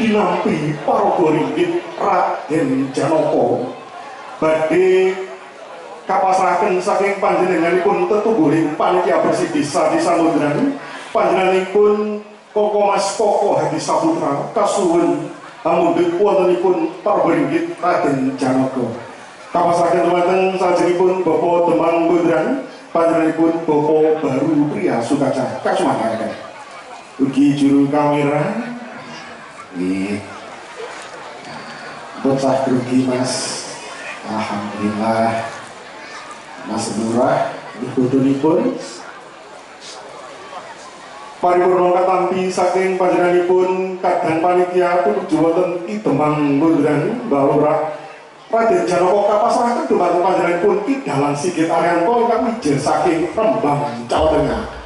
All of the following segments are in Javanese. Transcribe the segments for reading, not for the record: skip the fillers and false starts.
dinampi paraga ringgit Raden Janaka badhe kapasrahaken saking panjenenganipun tetubuhing panitia bersih desa Samudran panjenenganipun Koko Mas Koko Hadi Saputra kasuwun mundhut wontenipun paraga ringgit Raden Janaka kapasrahaken wonten salajengipun Bapak Demang Gondran panjenenganipun Bapak Baru Priya Sukaca kasumayaken ugi juru kamera nggih bocah grogi Mas alhamdulillah Mas Lurah ibudunipun paripurna katampi saking panjenenganipun kadang panitia tumuju wonten Ki Demang Gondran Mbah Lurah Raden Janaka kapasrahaken dumateng panjenenganipun Ki Dalang Sigit Arianto ingkang mijil saking Rembang Jawa Tengah.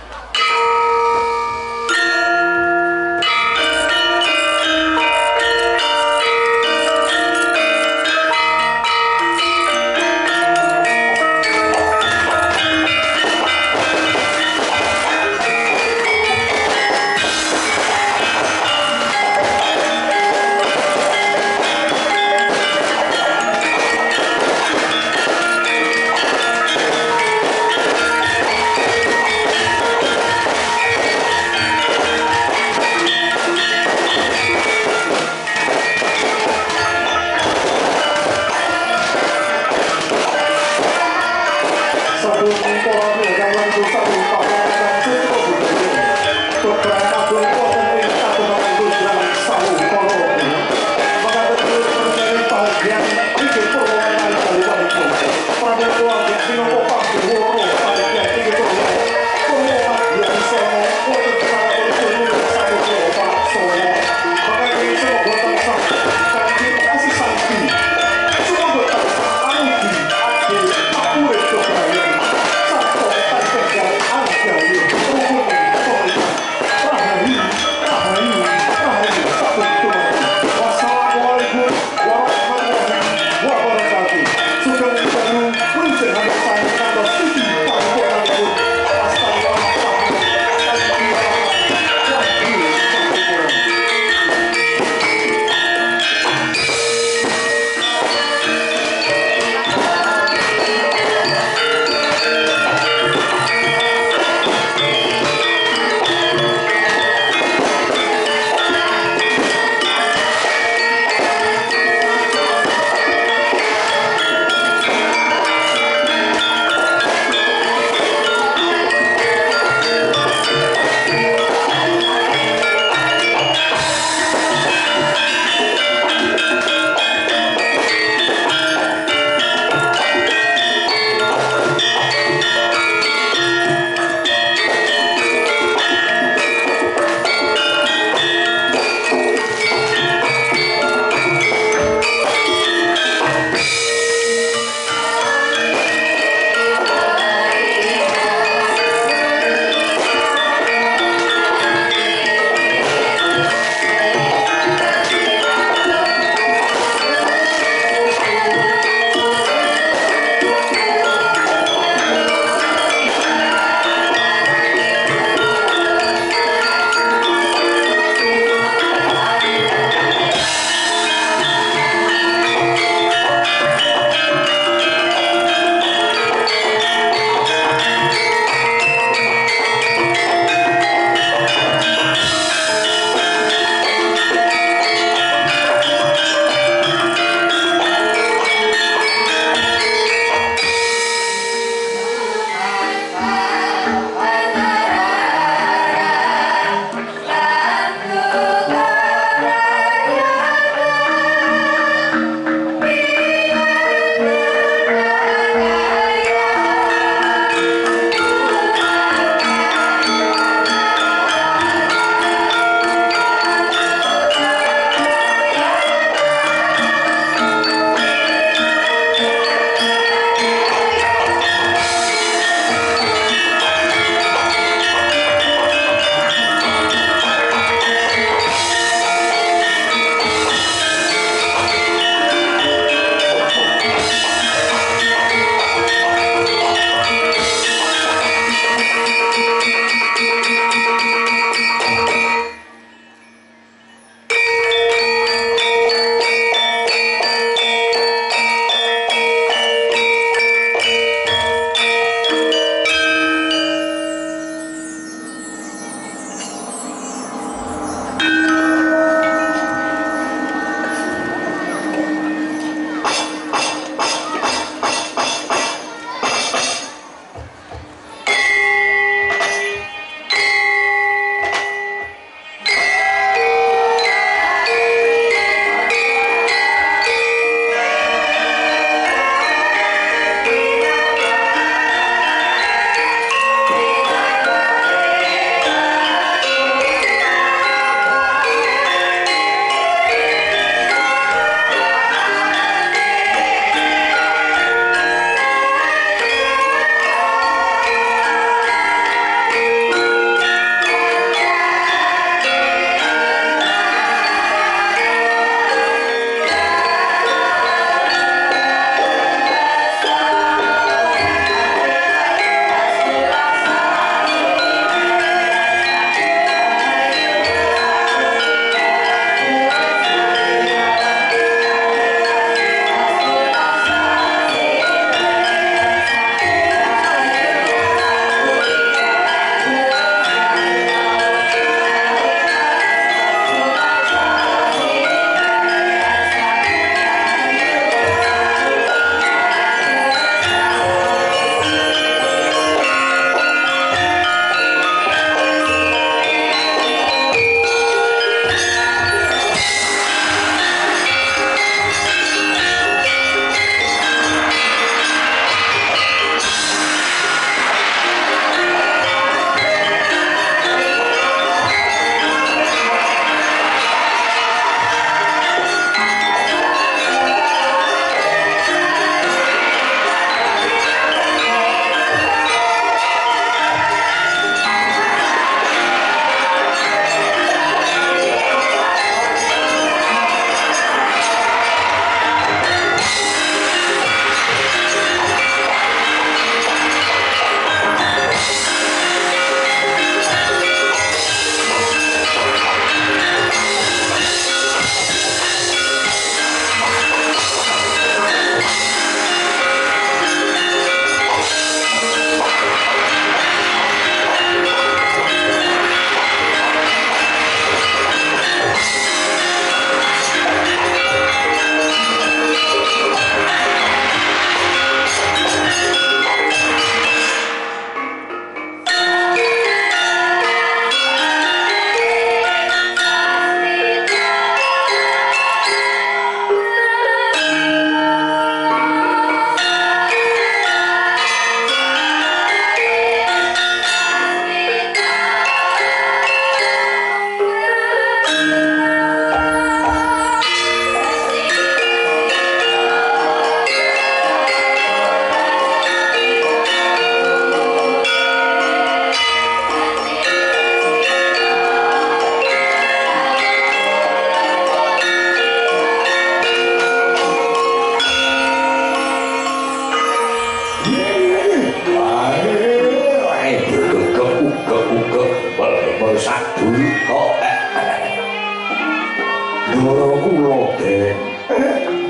kula den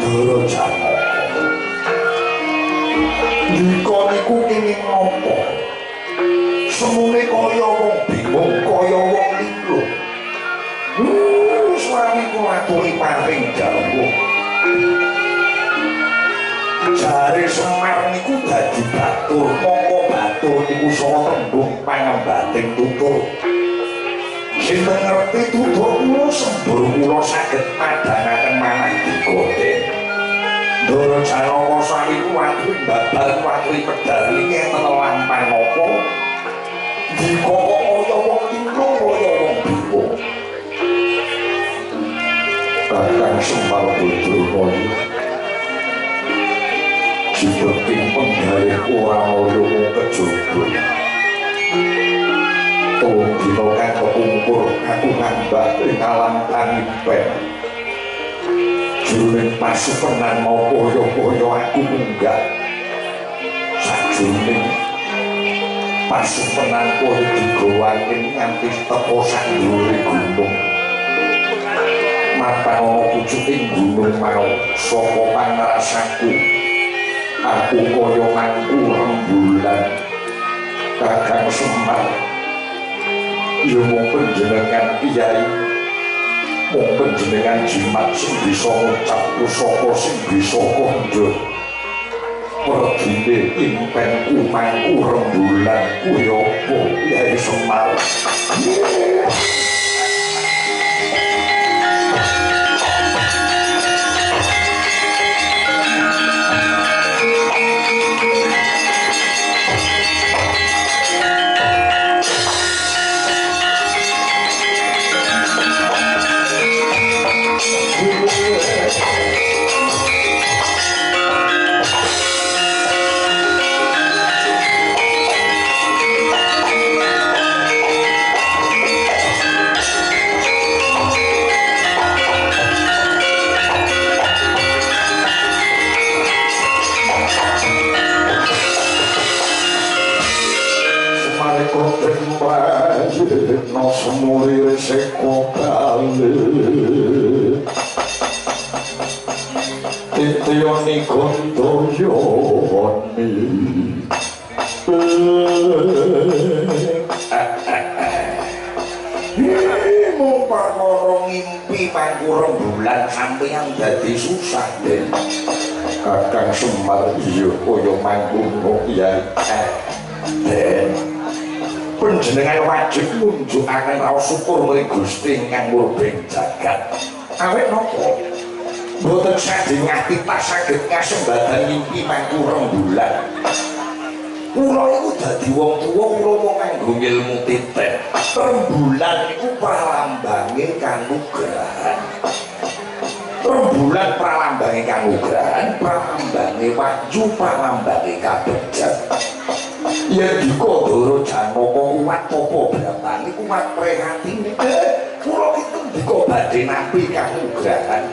Ndara Janaka. Ndika niku kenging napa? Semune kaya wong bingung, kaya wong linglung. Swami kula aturi paring dawuh. Jare Semar niku dadi batur, mongko batur niku saha tembung pangembating tutur. Sinten ngerti tutur kula sembur kula saged madhangaken manah digoten. Ndara Janaka swami ku aturi babar aturi pedhal iki enten lampah napa? Dika kaya wong linglung kaya wong bingung. Kakang Semar Badramaya Jibaking penggalih ora ngono kejaba. Tolong dina kang kepungkur aku ngambah ing alam kanipen. Jroning pasupenan mau kaya-kaya aku munggah. Sajroning pasupenan kaya digawaken nganti teka sak dhuwure gunung. Mapan ana pucuking gunung mau saka pangrasaku. Aku kaya mangku rembulan Kakang Semar. Ya mung panjenengan kiai, mung panjenengan jimat sing bisa ngucap pusaka sing bisa kandha. Pergine impenku mangku rembulan kuwi apa Kyai Semar? No semuri seko kali Titioni kondoyoni Mumpar ngorong ngimpi pangku rembulan sampeyan dadi susah den Kakang Semar iya kaya mangkono Kyai den panjenengan wajib nunjukaken raos syukur marang Gusti ingkang murbeng jagat. Awit napa? Mboten sadhe ngati pas saged kasembadan ngimpi mangku rembulan. Kula iku dadi wong tuwa kula mung kanggo ngilmu titen. Rembulan iku pralambange kanugrahan. Rembulan pralambange kanugrahan, pralambange wahyu, pralambange kabegjan. Yen Ndara Janaka kuwat apa beratan niku kuwat prihatin. Kula itu ndika badhe nampi kanugrahan.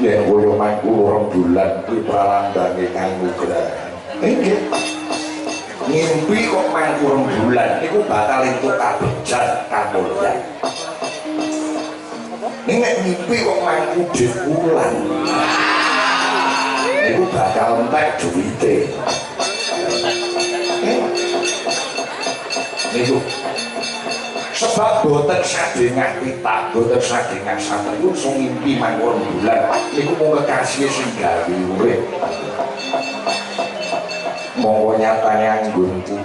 Yen kaya mangku rembulan kuwi pralambange kanugrahan. Nggih. Ngimpi kok mangku rembulan niku bakal entuk kabegjan kamulyan. Nek ngimpi kok mangku dikulan. Niku bakal entek duwite. Niku sebab boten sadhe ngapitak, boten sadhe ngasatriya sing ngimpi mangku rembulan niku mung kekasih sing gawe urip. Monggo nyatane anggonku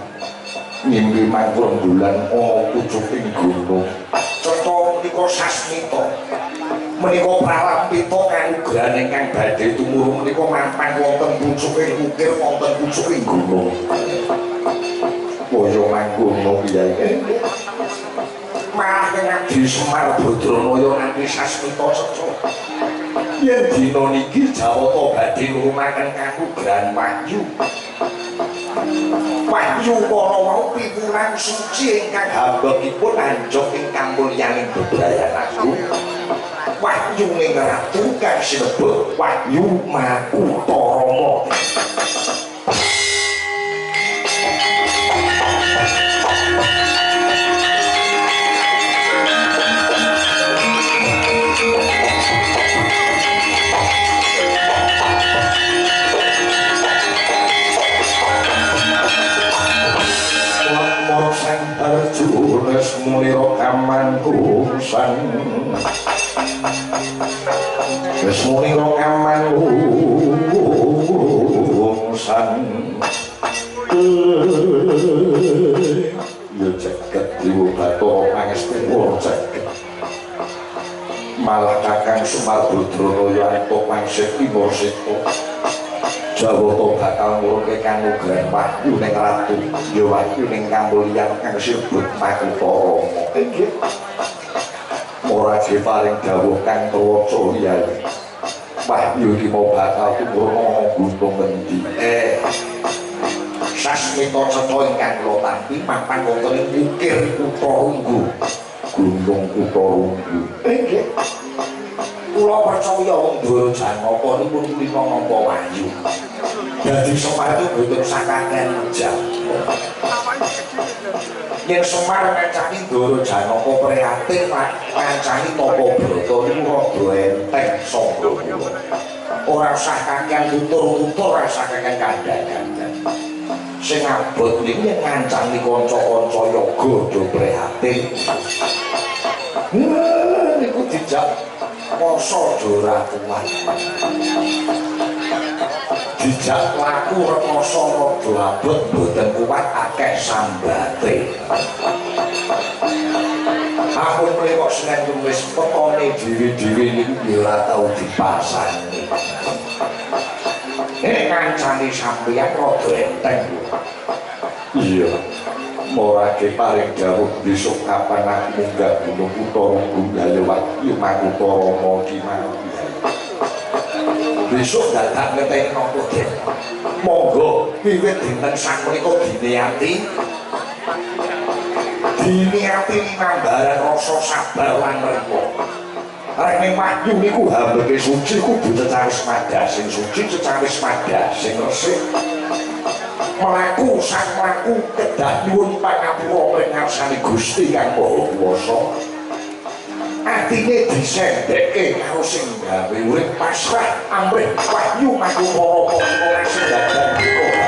ngimpi mangku rembulan ana pucuking gunung. Cetha menika sasmita. Menika pralampita kanugrahan ingkang badhe tumurun menika mampang wonten pucuking ukir wonten pucuking gunung. Kaya mangkono Kyai. Malah Ngadi Semar Badramaya nganti sasmita seca. Yen dina niki Jawata badhe nurunaken kanugrahan wahyu. Wahyu para wau piwulang suci ingkang hambekipun anjok ing kamulyaning bebrayan agung. Wahyu ning ratu kang sinebut Wahyu Makutarama. wis muni kok aman wungsan ya jagat Dewa Bathara pangestu ora jagat malah Kakang Semar Badranaya antuk pangsih timur seta Jawata bakal ngurungke kanugrahan wahyu ning ratu ya wahyu ning kamulyan kang sirbut Makutara inggih ora paring dawuh kang trawaca yai wahyu iki mau bakal tumurun gunung ngendi sasmita cetha ingkang kula tampi mapan wonten ing ukir Kutha Runggu Gunung Kutha Runggu inggih kula percaya wong Dara Janaka niku punika nampa wahyu dadi Semar itu boten sakaken jam yen Semar ngancani Dara Janaka prihatin ngancani Napa Brata niku rada enteng sangga kula ora usah kakean tutur-tutur ora usah kakean kandhang sing abot niku yen ngancani kanca-kanca yoga do prihatin niku dijak poso ora kuat dijak laku rekoso rada abot boten kuat akeh sambate ampun mriko senen wis petone dhewe-dhewe niku ora tau dipasani ngancani sampeyan rada enteng iya morake paring dawuh besok kapan aku munggah gunung Kutara Gunung Wahyu Makutara Maki besok dadak ngeteni napa Den monggo wiwit dinten sakmenika diniati manambaran rasa sabar lan reka arek ning wahyu niku hambete suci kudu cecawis madas sing suci cecawis madas sing resik mlaku sang mlaku kedah nyuwun pangapura ing ngarsane Gusti Kang Maha Kuwasa atine disendekke karo sing gawe urip pasrah amrih wahyu Makutara ora sing dadan kok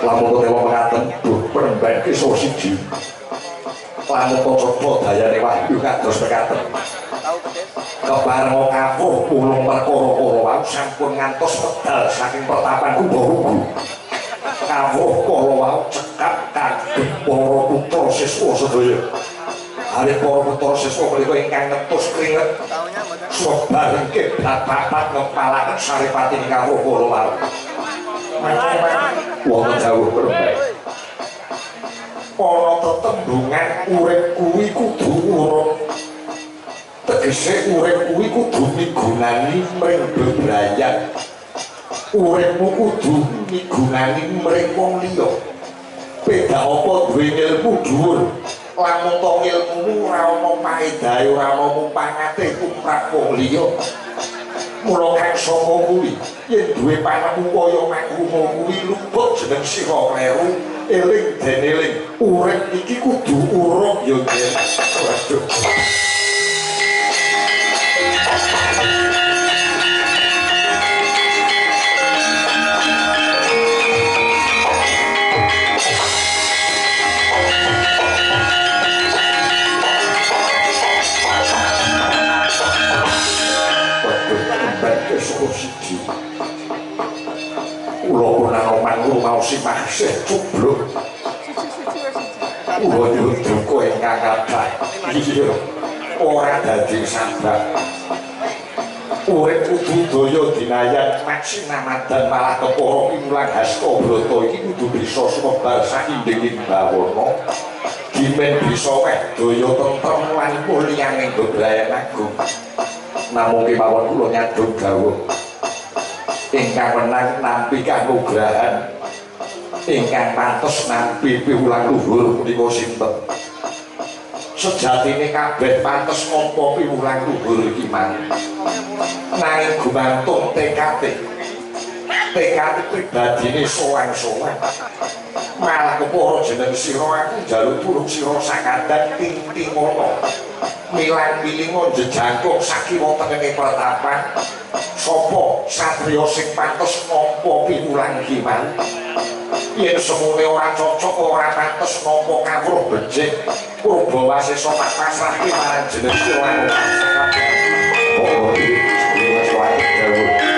lamun tewa mekaten duh penemban kisah siji lamun coba dayane wahyu kados mekaten kebareng kawruh ulung perkara-kara wau sampun ngantos pedal saking pertapan Kumbawugu kawruh kala wau cekap kagem para putra siswa sedaya hari para putra siswa menika ingkang netus kringet sobareng bapak ngepalaken saripati kawruh kala wau wonten dawuh perempuan ana tetembungan urip kuwi kudu urip tegese urip kuwi kudu migunani mring bebrayan uripmu kudu migunani mring wong liya beda apa duwe ilmu dhuwur lamun to ilmumu ora ana paedahe ora ana mumpangate tumrap wong liya mula kang saka kuwi yen duwe panemu kaya mangkono kuwi luput jeneng sira kleru eling den eling urip iki kudu urip ya waduh siji kula punang mangru mau simasih cubluk kula duka ingkang kathah iya ora dadi sabar urip kudu daya dinayan maksinamadan malah kepara pimulang hasta brata iki kudu bisa sumebar saindhing bawana dimen bisa weh daya tentrem lan mulyaning bebrayan agung namung kemawon kula nyadong dawuh ingkang menang nampi kanugrahan ingkang pantes nampi piwulang luhur punika sinten sejatine kabeh pantes nampa piwulang luhur iki mang nanging gumantung tekad pribadine sowan-sowan malah kepara jeneng sira aku njaluk tulung sira sakandhang ting-tingono milang-milingo jejangkung sakiwa tengene pertapan sapa satriya sing pantes nampa piwulang iki mang yen semune ora cocok ora pantes nampa kawruh becik Purbawasesa tak pasrahke marang jeneng sira oh iki wis wae dawuh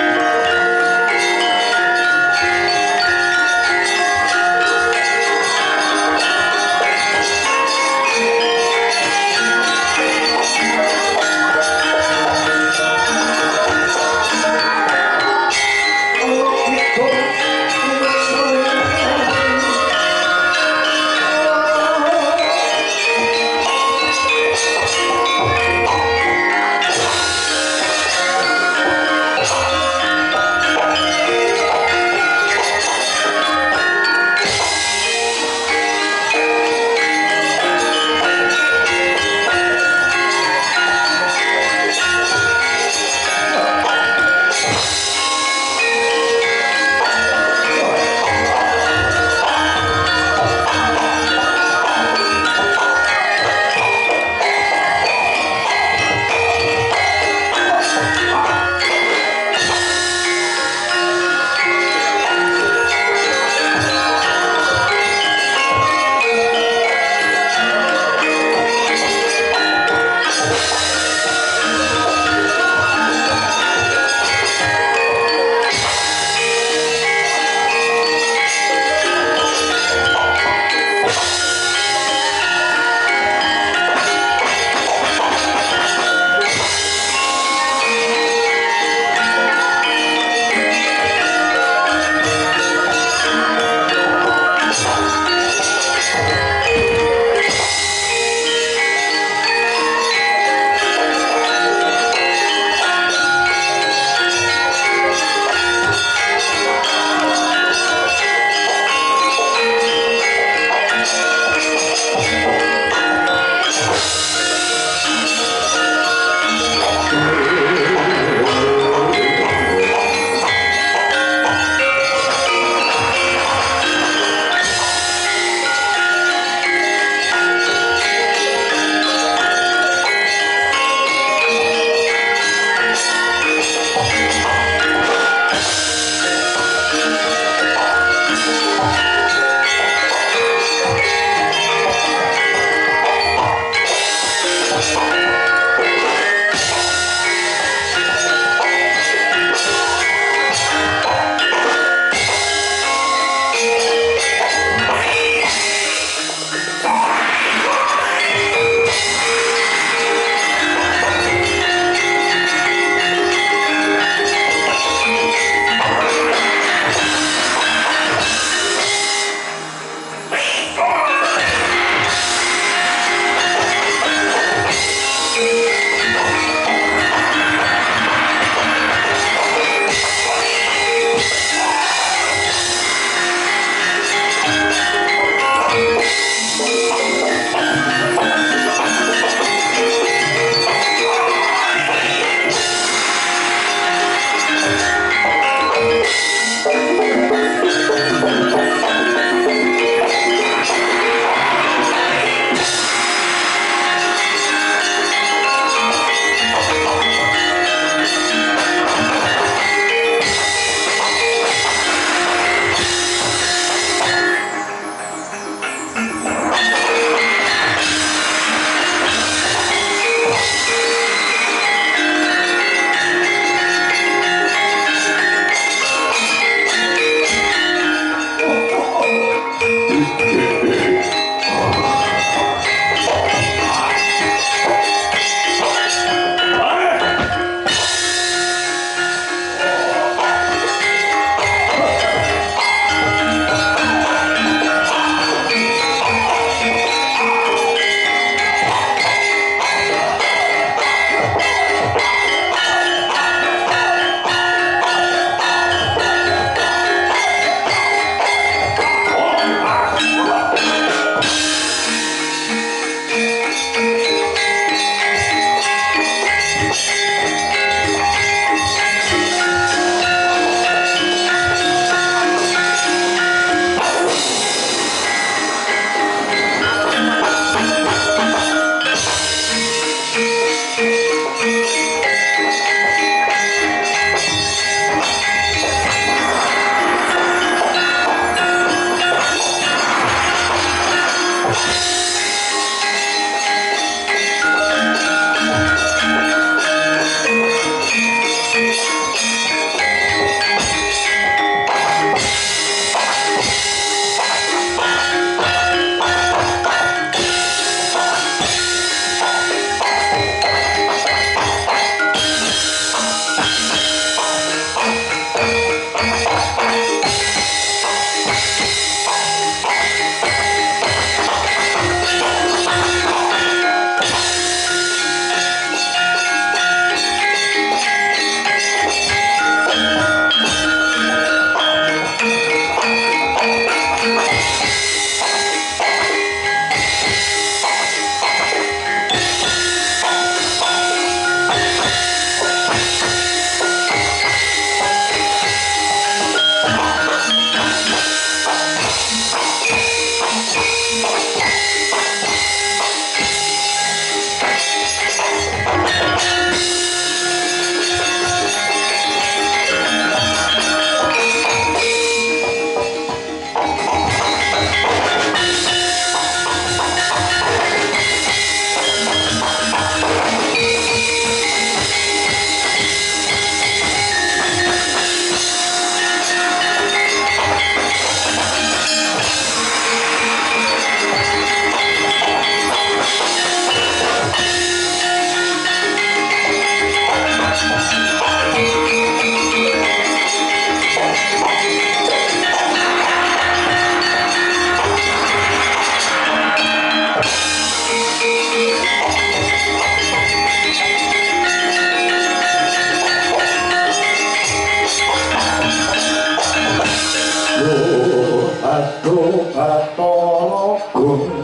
kundang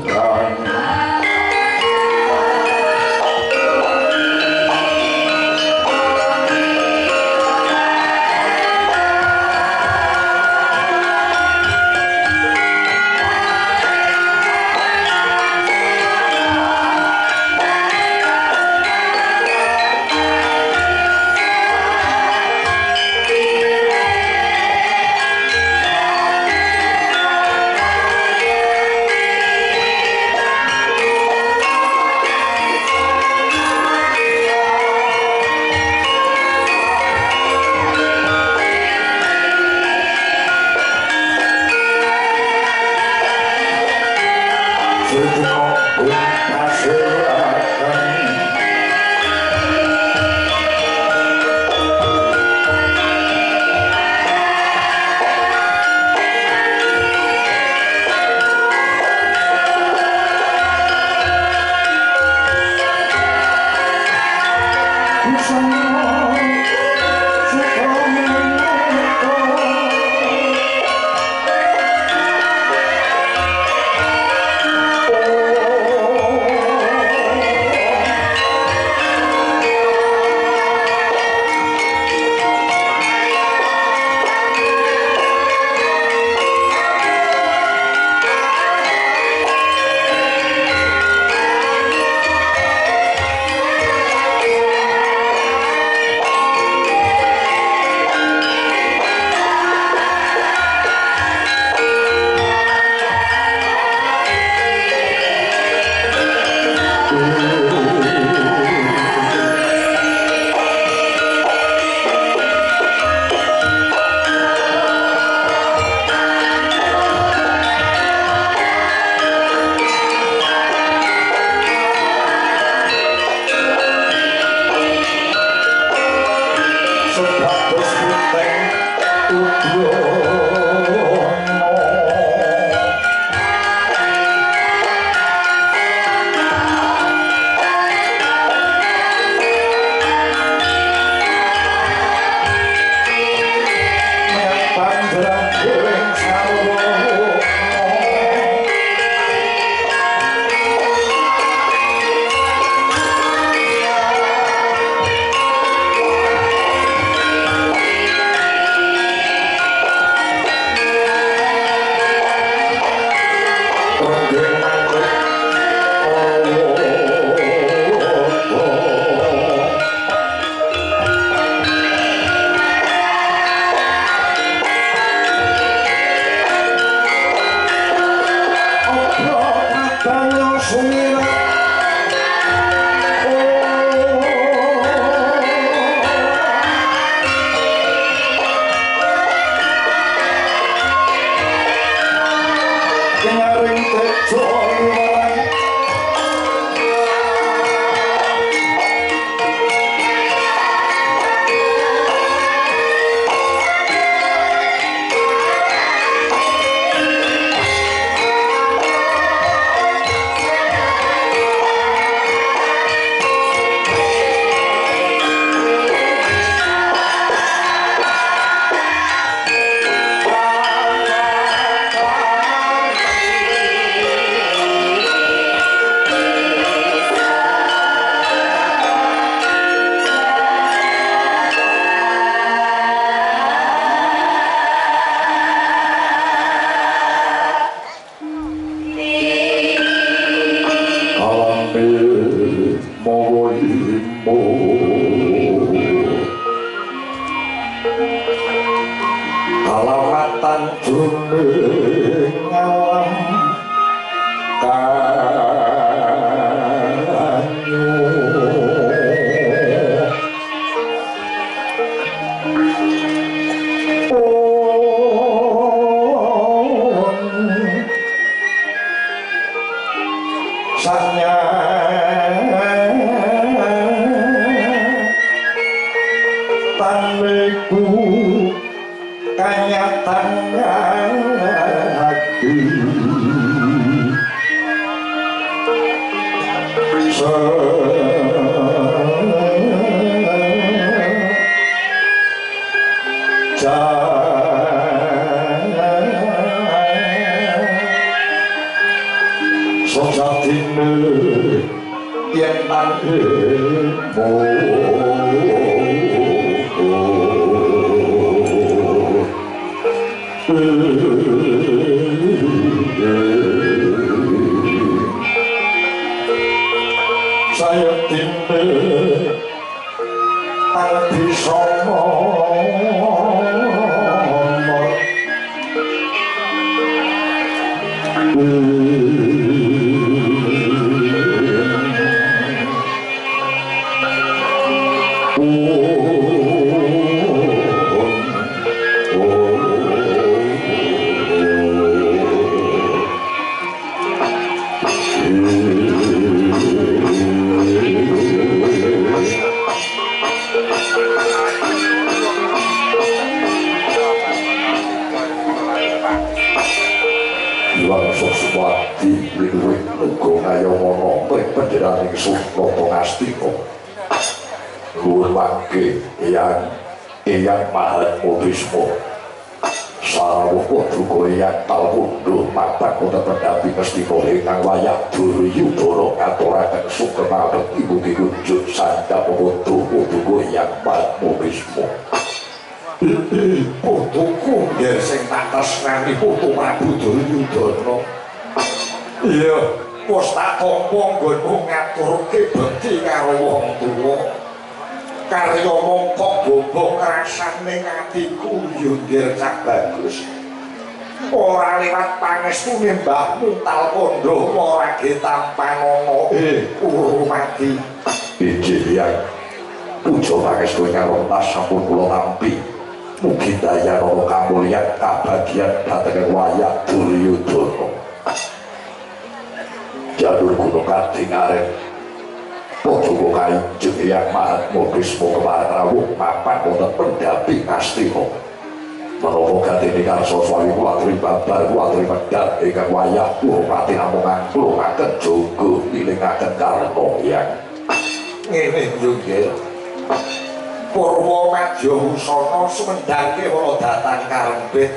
alamatan jroning alam kanyu sanya tanmeku kanyatan hati sejatine yen tanggemu saya tine tanti sono Soswati wiluwih nuga ngayomana panjenengan ingsun napa ngastina nuwun mangke Eyang Mahatma Bisma sarawuh duka Eyang Talpundha mapan kota pendamping ngastina ingkang wayah Duryudana ngaturaken sukemaning ibu dikunjuk sandhapun duka Eyang Mahatma Bisma putuku yen sing tak tresnani putu Prabu Duryudana iya wis tak tampa nggonmu ngaturke bekti karo wong tuwa karya mongko boboh rasane atiku yo ndir cak bagus ora liwat pangestune mbahmu Talpundha ora ge tampanana Urumati inggih Hyang puja pangestu karo sampun kula tampi mugi daya ana kamulyan kabagyan dhateng wayah Duryudana jalur gunung Kanthi arep Putuku Kanjeng Hyang Mahatma Bisma kemarin rawuh mapan wonten pendamping astina menapa ganti karsa swawi kula aturi babar kula aturi medal ingkang wayah Urmati namung ngangkulaken jaga nilingaken karna Hyang ngene nggih Purwa Madya Wusana sumendhangke wala datang karempit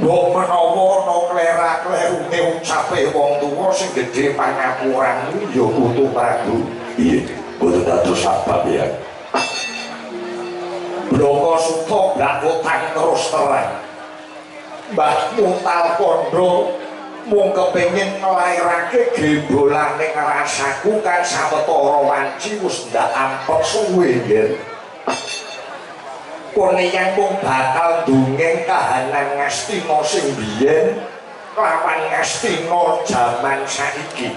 mbok menawa ana klera-klerune ucape wong tuwa sing gedhe pangapuran ya Putu Prabu iya boten dados sabab ya Bloko Suta blakotang terus terang Mbahmu Talpundha mung kepengin nglairake gembolane rasaku kan sawetara wanci wis ndak ampek suwe nggih kone yang mung bakal dongeng kahanan Ngastina sing biyen lawan Ngastina jaman saiki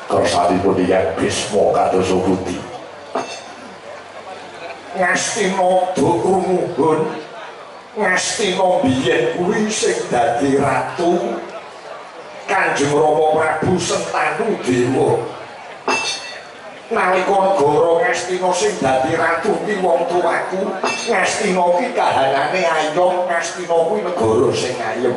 kersanipun Hyang Bisma kados pundi Ngastina Durumugun Ngastina biyen kuwi sing dadi ratu Kanjeng Rama Prabu Sentanu Dewa nalika negara Ngastina sing dadi ratu ki wong tuaku Ngastina ki kahanane ayom Ngastina kuwi negara sing ayem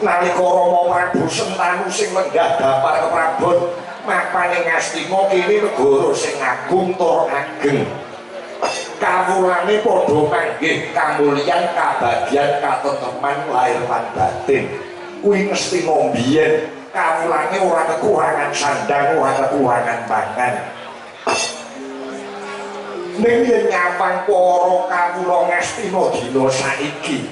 nalika Rama Prabu Sentanu sing lenggah dampar keprabon mapane Ngastina kene negara sing agung tur ageng kawulane padha manggih kamulyan kabagyan katenteman lahir lan batin kuwi Ngastina biyen kawulane ora kekurangan sandang ora kekurangan pangan ning yen nyapang para kawula Ngastina dina saiki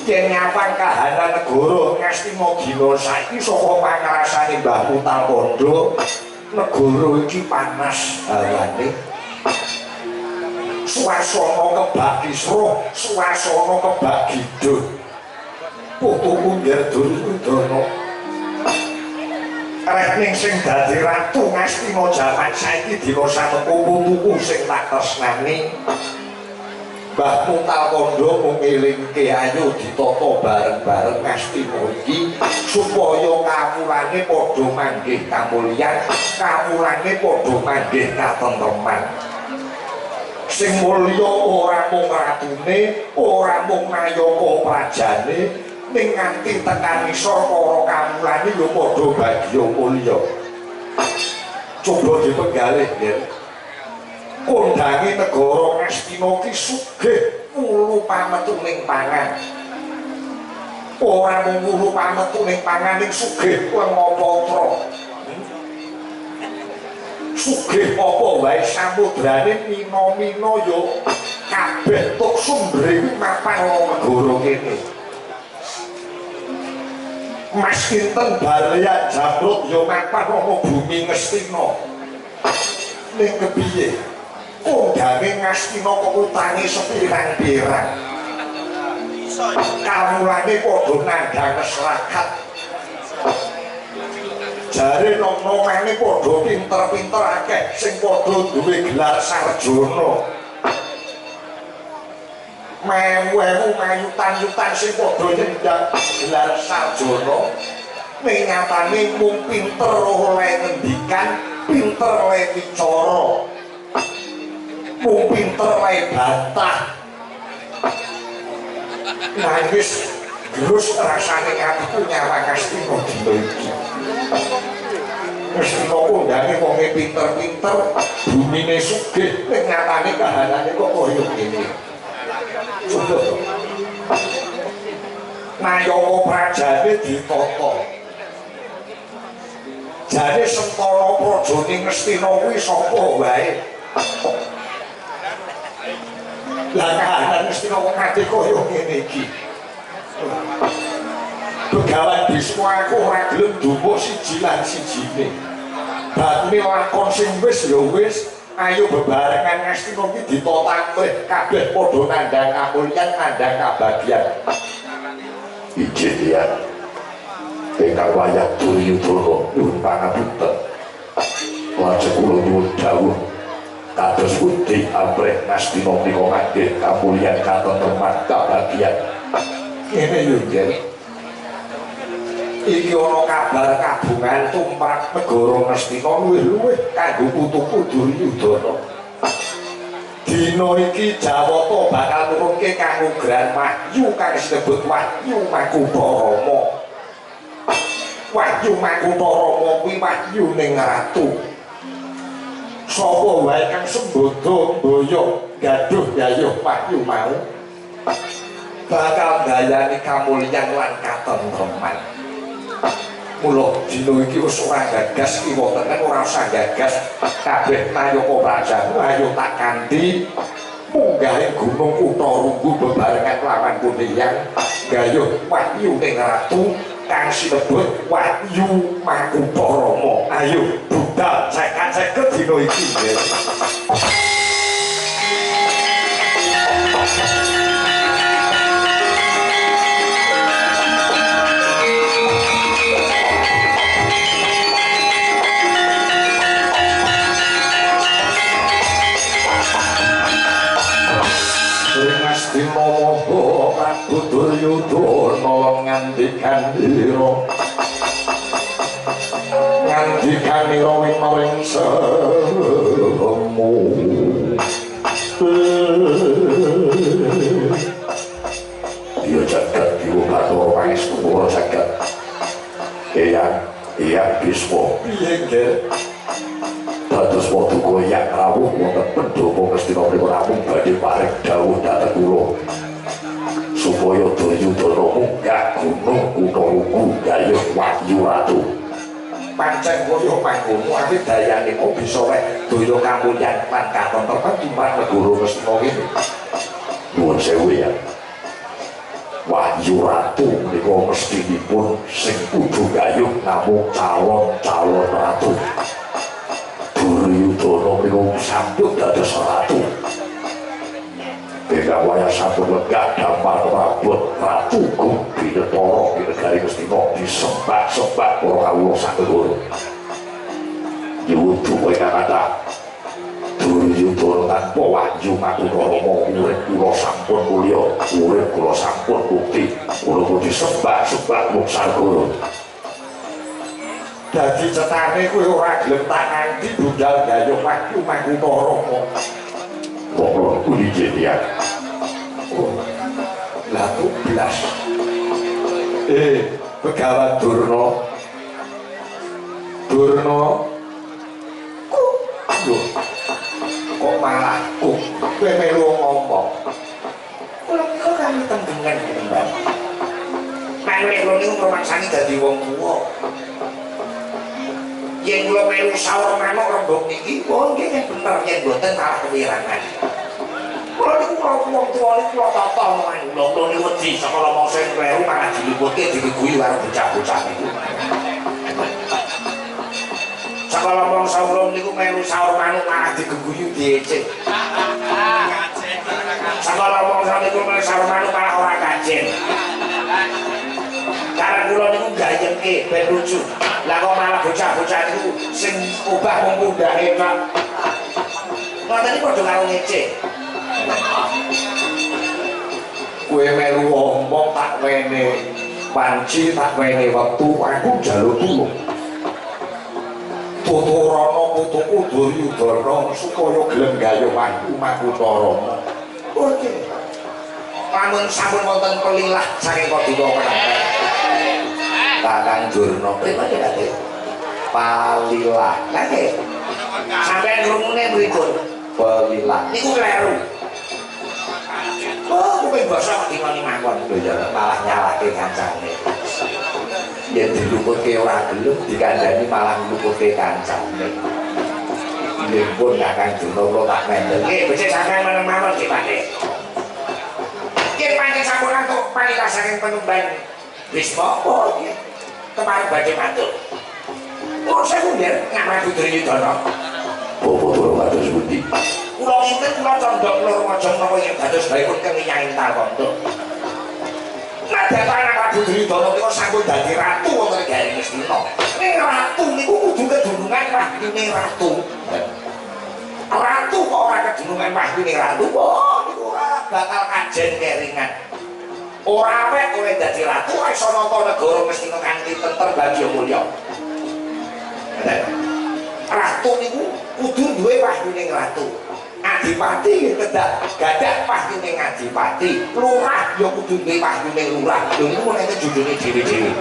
yen nyapang kahanan negara Ngastina dina saiki saka pangrasane Mbahmu Talpundha negara iki panas hawane swasana kebak kisruh swasana kebak gidul putuku nggih Duryudana Retning sing dadi ratu Ngastina jaman saiki dina sameku putuku sing tak tresnani Mbahmu Talpundha mung ngelingke ayo ditata bareng-bareng Ngastina iki supaya kawulane padha manggih kamulyan kawulane padha manggih katentreman sing mulya ora mung ratune ora mung nayaka prajane ning nganti tekan isor para kawulane yo padha bagya mulya coba dipenggalih nggih kondange negara Ngastina ki sugih mulu pametuning pangan ora mung ngulu pametu ning panganing sugih kuwi ngapa sugih apa wae samudrane mina-mina yo kabeh tok sumbere kuwi mapan ana negara kene Mas Kinten Balya Jamrut yo mapan ana bumi Ngastina ning kepiye kondange Ngastina kok utange sepirang-pirang kawulane padha nandhang masyarakat jare nom-nomane padha pinter-pinter akeh sing padha duwe gelar sarjana mewu mayutan-yutan sing padha nyendhang gelar sarjana ning nyatane mung pinter oleh ngendikan pinter oleh bicara mung pinter oleh bantah nangis terus rasane atiku nyawang Ngastina dina iki Ngastina kondane wonge pinter-pinter bumine sugih ning nyatane kahanane kok kaya ngene coba Nayaka prajane ditata jane Sentara prajane Ngastina kuwi sapa wae lah kahanan Ngastina kok ati kaya ngene iki Begawan Bisma aku ora gelem ndumuk siji lan sijine. Batne lakon sing wis ya wis, ayo bebarengan Ngastina iki ditotake kabeh padha nandhang kamulyan, nandhang kabagyan. Ijin ya. Ingkang wayah Duryudana nyuwun pangapunten. Lajeng kula nyuwun dawuh kados pundi amrih Ngastina menika nggih kamulyan katentreman kabagyan. Kene yo nggih. Iki ana kabar kabungan tumrap negara Ngastina luwih-luwih kanggo putuku Duryudana. Dina iki Jawata bakal nurunke kanugrahan wahyu kang disebut Wahyu Makutharama. Wahyu Makutharama kuwi wahyu ning ratu. Sapa wae kang sembada mbaya gaduh gayuh wahyu mau bakal gayani kamulyan lan katentreman. Mula dina iki wis ora gagas ki wonten ora usah gagas kabeh Nayaka Praja ayo tak kanthi munggahe gunung Kutarunggu bebarengan lawan Puniyang gayuh wahyu ing ratu kang sinebut Wahyu Makutharama. Ayo budal cekak-ceket dina iki nggih. Dimoho Prabu Duryudana ngandikan ira maring semu dia jagat diwa Bathara Pangestu ora jagat iya Bisma piye nggih dados paduka yak rawuh wonten Pendhapa Ngastina menika namung badhe paring dawuh dhateng kula supaya Duryudana munggah gunung Kutarunggu gayuh wahyu ratu. Pancen kaya mangkono awit dayane kok bisa rek daya kamulyan lan katentreman tumrap negara Ngastina kene. Nuwun sewu ya. Wahyu ratu menika mestinipun sing kudu gayuh namung calon-calon ratu. Duryudana menika sampun dados ratu. Ingkang wayah sampun lenggah damar prabot Ratu Gumbinetara ing negari Ngastina disembah-sembah para kawula sanegara. Nyuwun duka ingkang kathah Duryudana tanpa Wahyu Makutharama urip kula sampun mulya, urip kula sampun bukti, kula disembah-sembah wong sagara. Dadi cetane kowe ora gelem tak nganti budal gayuh Wahyu Makutharama. Kok kuwi jadian. Lah 12. Begawan Durna. Kok malah kowe melu ngomong. Kula niku kami tenggengan kembang. Kan kula niku rumangsani dadi wong tuwa. Yen kula melu sawur manuk rembug niki, oh nggih yen bener yen mboten malah kewirangan. Kula niku wong tuwa niku kula tata mawon. Kula niku wedi saka lomong sing kleru malah diliputke diguyu karo bocah-bocah niku. Saka lomong sawur niku melu sawur manuk malah diguyu diecek. Saka lomong sawur niku melu sawur manuk malah ora kajen. Karena kula niku gayengke ben lucu. Lah kok malah bocah-bocah niku sing obah wong mundake kok. Ngoten iki padha karo ngecek. Kowe melu omong tak wene panci tak wene wektu aku njaluk tulung. Tuturana putuku Duryudana supaya gelem gayuh aku Makutara. Oke. Lamun sampun wonten pelilah saking Padura Penangkan. Kakang Durna pripun kate? Palilah. Lah nggih. Sampeyan ngrungune mripun? Pelilah. Niku kleru. Oh, kowe basa dingoni mangkon lho ya, malah nyalahke kancane. Yen diluputke ora gelem dikandani malah ngluputke kancane. Nggih pun Kakang Durna kula tak mendel. Nggih, becik sampeyan meneng mawon nggih, Pak. Yen pancen sampun antuk panitas saking penumban Bisma, oh nggih. Kemarin badhe matur. Oh, sekunder Prabu Duryudana. Bapak kula matur sepundi? Kula ngenten kula condhok loro majeng napa yen dados baipun kengiyang Talkanta. Nadakan Prabu Duryudana niku sampun dadi ratu wonten Garing Ngastina. Ning ratu niku kudu kedunungan wahyune ratu. Ratu kok ora kedunungan wahyune ratu, oh niku ora bakal kajen keringan. Ora awet kowe dadi ratu iso nata negara Ngastina kanthi tentrem bagya mulya. Ratu niku kudu duwe wahyune ratu. Adipati kedak gadah wahyune adipati. Lurah ya kudu duwe wahyune lurah. Lho niku nek jujune dhewe-dhewe.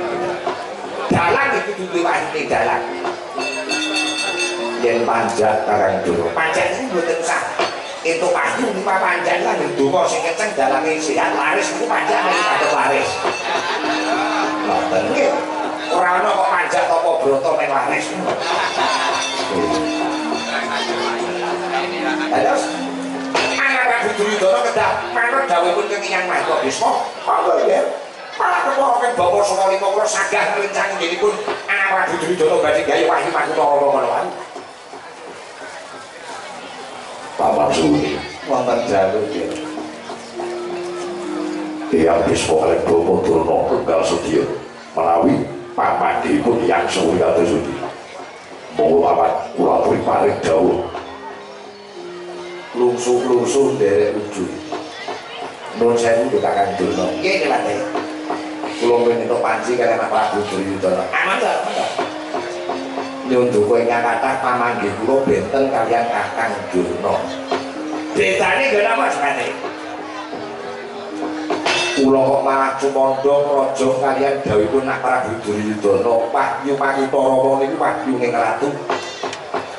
Dalang iki kudu duwe wahyune dalang. Yen panjat Kakang Durna. Panjat niku mboten sah. Itu wahyu niku panjat lan ndonga sing kenceng dalange sehat laris niku panjat nek padha laris. Ngoten nggih. Ora ana kok panjat apa broto ning laris. Terus anak Prabu Duryudana kedah manut dawuhipun kengiyang Mahesa Bisma. Monggo nggih. Malah keporoken Bapa Sakalima kula sagah ngrencang nggihipun anak Prabu Duryudana badhe gayuh wahyu Makutara menawa. Paman suwi wonten jaluk nggih. Tiyang Bisma kalih Bapa Durna tunggal sedya menawi pamanipun yang suwi kados pundi. Monggo paman kula aturi paring dawuh. Lungsuh-lungsuh derek ujung. Nuwun sewu Kakang Durna. Nggih, Pak. Kula menika panci kaliyan Prabu Duryudana. Mangga, mangga. Nyuwun duka ingkang kathah pamanggih kula benten kaliyan Kakang Durna. Bedane nggih napa, Mas? Kula kok malah cumandha raja kaliyan dawuhipun Prabu Duryudana, wahyu Makutara niku wahyune ratu.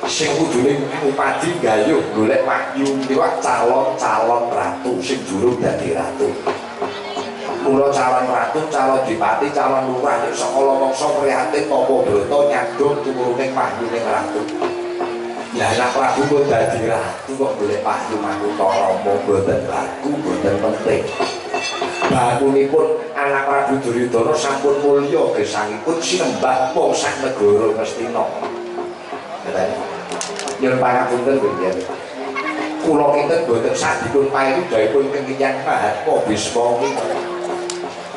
Sing kudune upadi gayuh golek wahyu liwat calon-calon ratu sing durung dadi ratu. Mula calon ratu, calon dipati, calon lurah nek saka mangsa prihatin apa brata nyadong turuning wahyune ratu. Lah nek Prabu kok dadi ratu kok golek wahyu Makutara mboten laku, mboten penting. Bakunipun anak Prabu Duryudana sampun mulya gesangipun sinembah wong sak negara Ngastina. Nyuwun pangapunten nggih. Kula kinten boten sadipun paeru dawuhipun kengiyang Mahatma Bisma menika.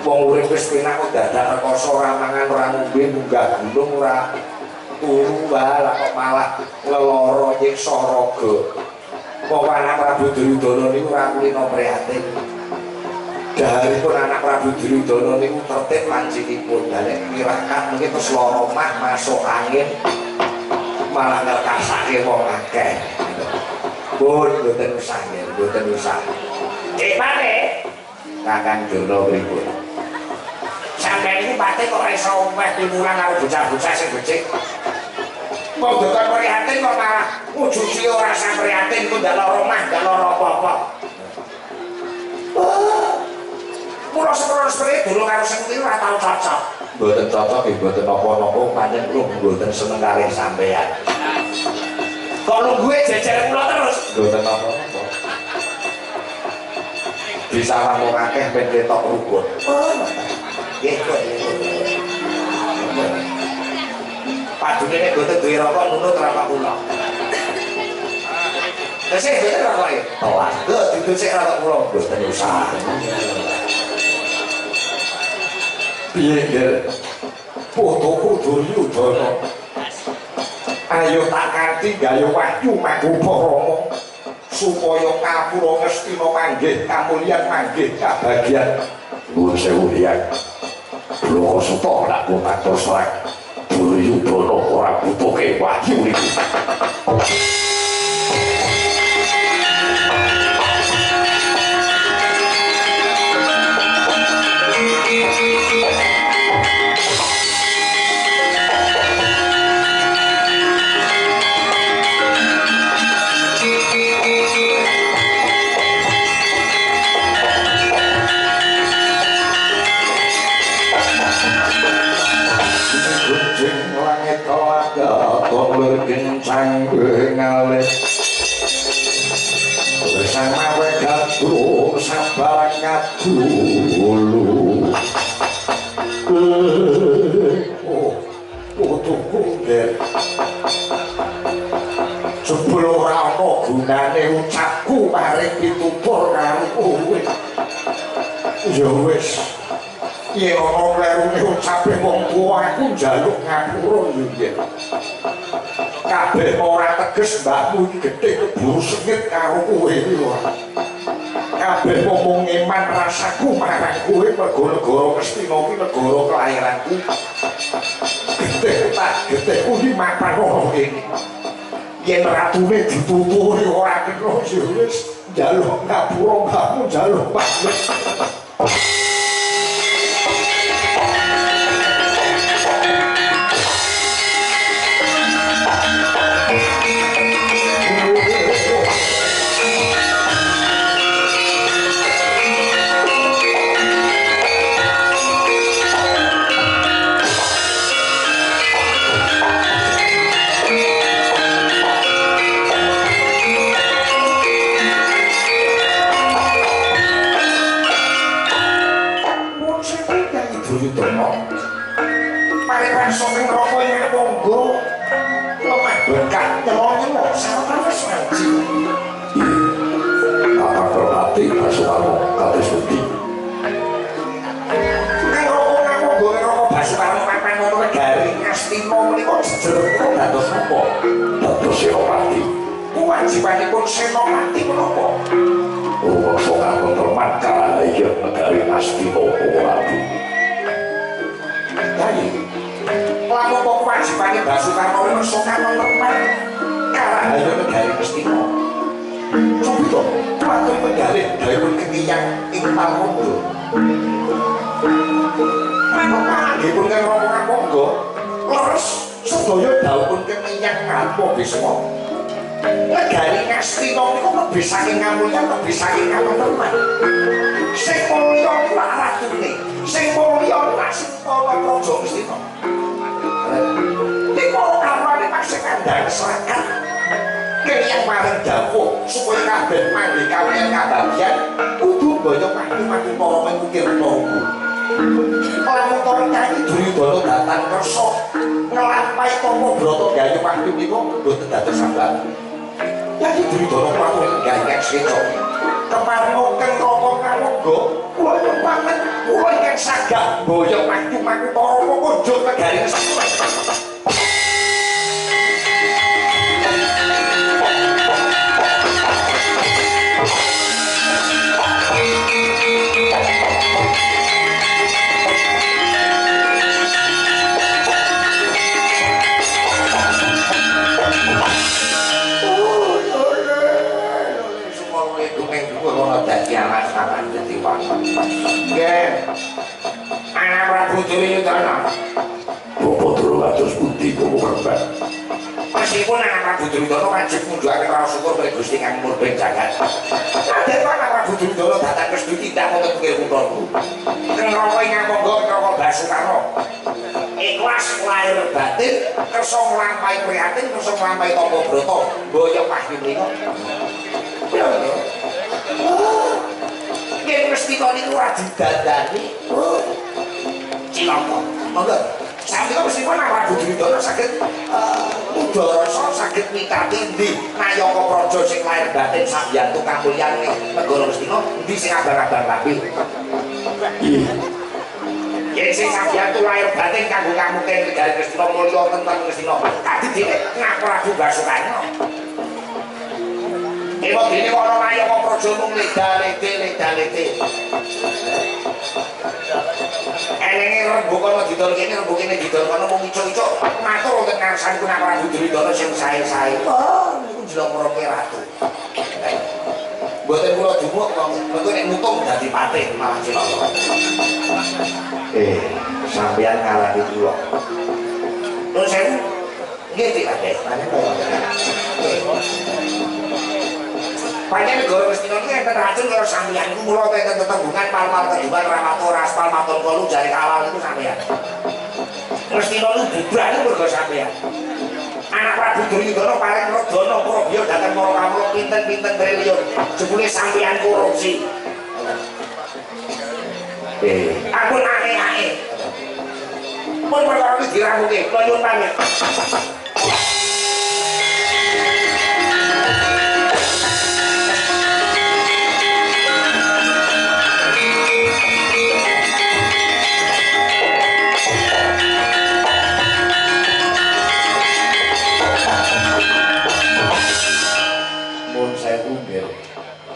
Wong urip wis penak kok dadak rekoso ora mangan ora ngombe munggah gunung ora turu wae kok malah lelara nyiksa raga. Wong anak Prabu Duryudana niku ora kulino prihatin. Daharipun anak Prabu Duryudana niku tertib lanjutipun dalek mirakat mungkin terus lara mah masuk angin. Malah ngerkasake wong akeh. Pun mboten usah nggih, mboten usah. Pate. Kakang Durna pripun? Sampeyan iki pate kok ora iso weh timuran karo bocah-bocah sing becik. Kok dokter prihatin kok malah wujude ora sak prihatin ku ndak lara omah, ndak lara apa-apa. Kula semono seperti dulu karo sing kuwi ora tau cocok. Mboten cocok nggih mboten napa-napa pancen kula mboten seneng kalih sampean. Kok lungguhe jejer kula terus mboten napa-napa. Bisa wong akeh ben ketok rukun. Oh. Nggih kok. Padune nek mboten duwe rokok nunut ra kula. Wis iki rokok iki. Telas. Lho duduk sik rokok kula mboten usah. Piye nggih? Fotoku Duryudana. Ayo tak kanthi gayo wahyu Magupa Rama supaya Kapura Ngastina manggih kamulyan manggih kabagyan. Nuwun sewu Hyang. Kula suta nak matur sareng Duryudana ora butuhke wahyu niku. Kencang ngalih bersama wegatru sabar kadulu tuku nggih jebul ora ana gunane ucapku maring pitutur karo kowe ya wis yen ana klerune ucape wong tuwa aku njaluk ngapura nggih kabeh ora teges mbahmu iki gedhe keburu sengit karo kowe iki lho. Kabeh ngomong iman rasaku marang kowe mergo negara Ngastina iki negara kelairanku. Gedhe kuwi mapan ora kene. Yen ratune dituturi ora kena ya wis njaluk ngapura mbahmu njaluk pamit. Sopeng rokok yang monggo lemah berkat nyelong-nyelong sama wis ngaji apa berarti Basukarno kados pundi nek rokok monggo rokok Basukarno papan ngono negari Ngastina menika sejeruk dados napa dados Senopati kewajibanipun Senopati menapa rumangsa katenteman kalih negari Ngastina ora lamun kok kewajibane Basukarno mesokan teman karahayu negari Ngastina. Cobi to, patut penggalih dawuh kengiyang ing Palmonggo. Manapa nggih kang rombongan monggo leres sedaya dawuhipun kengiyang ngampa Bisma. Negari Ngastina niku lebih saking kamulyan, lebih saking katenteman. Sing mulya kuwi ratune, sing mulya kuwi Sintana Praja Ngastina. Niku kawane masih kandhang serakat kengiyang paring dawuh supaya kabeh manggih kawuyan kabagyan kudu mbaya mati-mati para mengukir tonggo lamun to Nyai Duryudana datang kersa nglampahi tangga brata gayu waktu niku mboten dados sabar Nyai Duryudana pramila gayeng seco keparing keng rokok kamangga kula nyuwun kula ingkang sagah mbaya mati-mati para pengunjung negari Ngastina. Anak Prabu Duryudana. Bapak durung atus pundi kula kerban. Wis meskipun anak Prabu Duryudana wajib munjuake para syukur kali Gusti kang murbeng jagat. Kadang anak Prabu Duryudana datang Gusti tindak wonten pinggir kuthaku. Ngroko ingkang monggo ngroko Basukarna. Ikhlas lahir batin kersa nglampahi prihatin kersa nglampahi tapa brata boyo pahyu mriko. Ya. Yen Ngastina niku ora didandani. Cilaka. Monggo. Sampeyan mesti ana Prabu Duryudana saged Udarasa saged mikati endi Nayaka Praja sing lahir batin sambiyantu kamulyan negara Ngastina endi sing abang-abang rapi. Yen sing sambiyantu lahir batin kanggo kamuken negari Ngastina mulya tentang Ngastina. Kadhi dene ngaku Prabu Basukarna. Ewa dene para Nayaka Praja mung leda-lede. Elenge rembug ana didol kene rembug kene didol kono mung icuk-icuk matur wonten ngarsanipun Prabu Duryudana sing sae-sae. Oh niku Jlamrake ratu. Mboten kula dumuk mengko nek mutung dadi patih malah cilaka. Sampeyan ngalami kula. Nuwun sewu. Nggih Dik Patih. Panjang negara Ngastina iki enten racun karo sampeyan iku mula enten tetembungan palmal keduman ramatoras palmaton kolu jare kawal iku sampeyan. Ngastina lu bubrah iku mergo sampeyan. Anak Prabu Duryudana paling redana Prabiya dateng para kawula pinten-pinten triliun. Jebule sampeyan korupsi. Ampun ae-ae. Mun perkara iki diramuke, kula nyuwun pamit.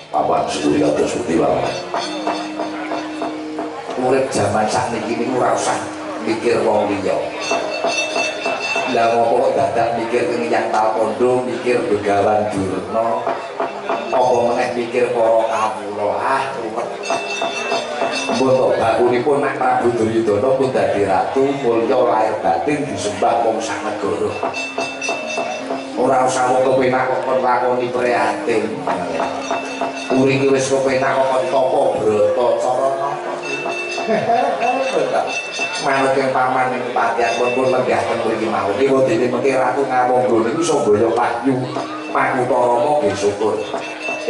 Papan sedulur kados pundi wae. Urip jaman sakniki niku ora usah mikir wong liya. Lah ngopo kok dadak mikir kenyang Talpondo, mikir Begawan Durna, apa meneh mikir para kawula. Ruwet. Mbon to bakunipun nek Prabu Duryudana pun dadi ratu, mulya lahir batin disembah wong sak negara. Ora usah wong kepenak kok kon lakoni prihatin. Uring wis kepenak kok tapa brata cara napa. Manut yang paman ning patian pun lenggah ten mriki mau. Dewa dene mengke ratu ngawonggo niku Sambaya Wahyu Makutara nggih syukur.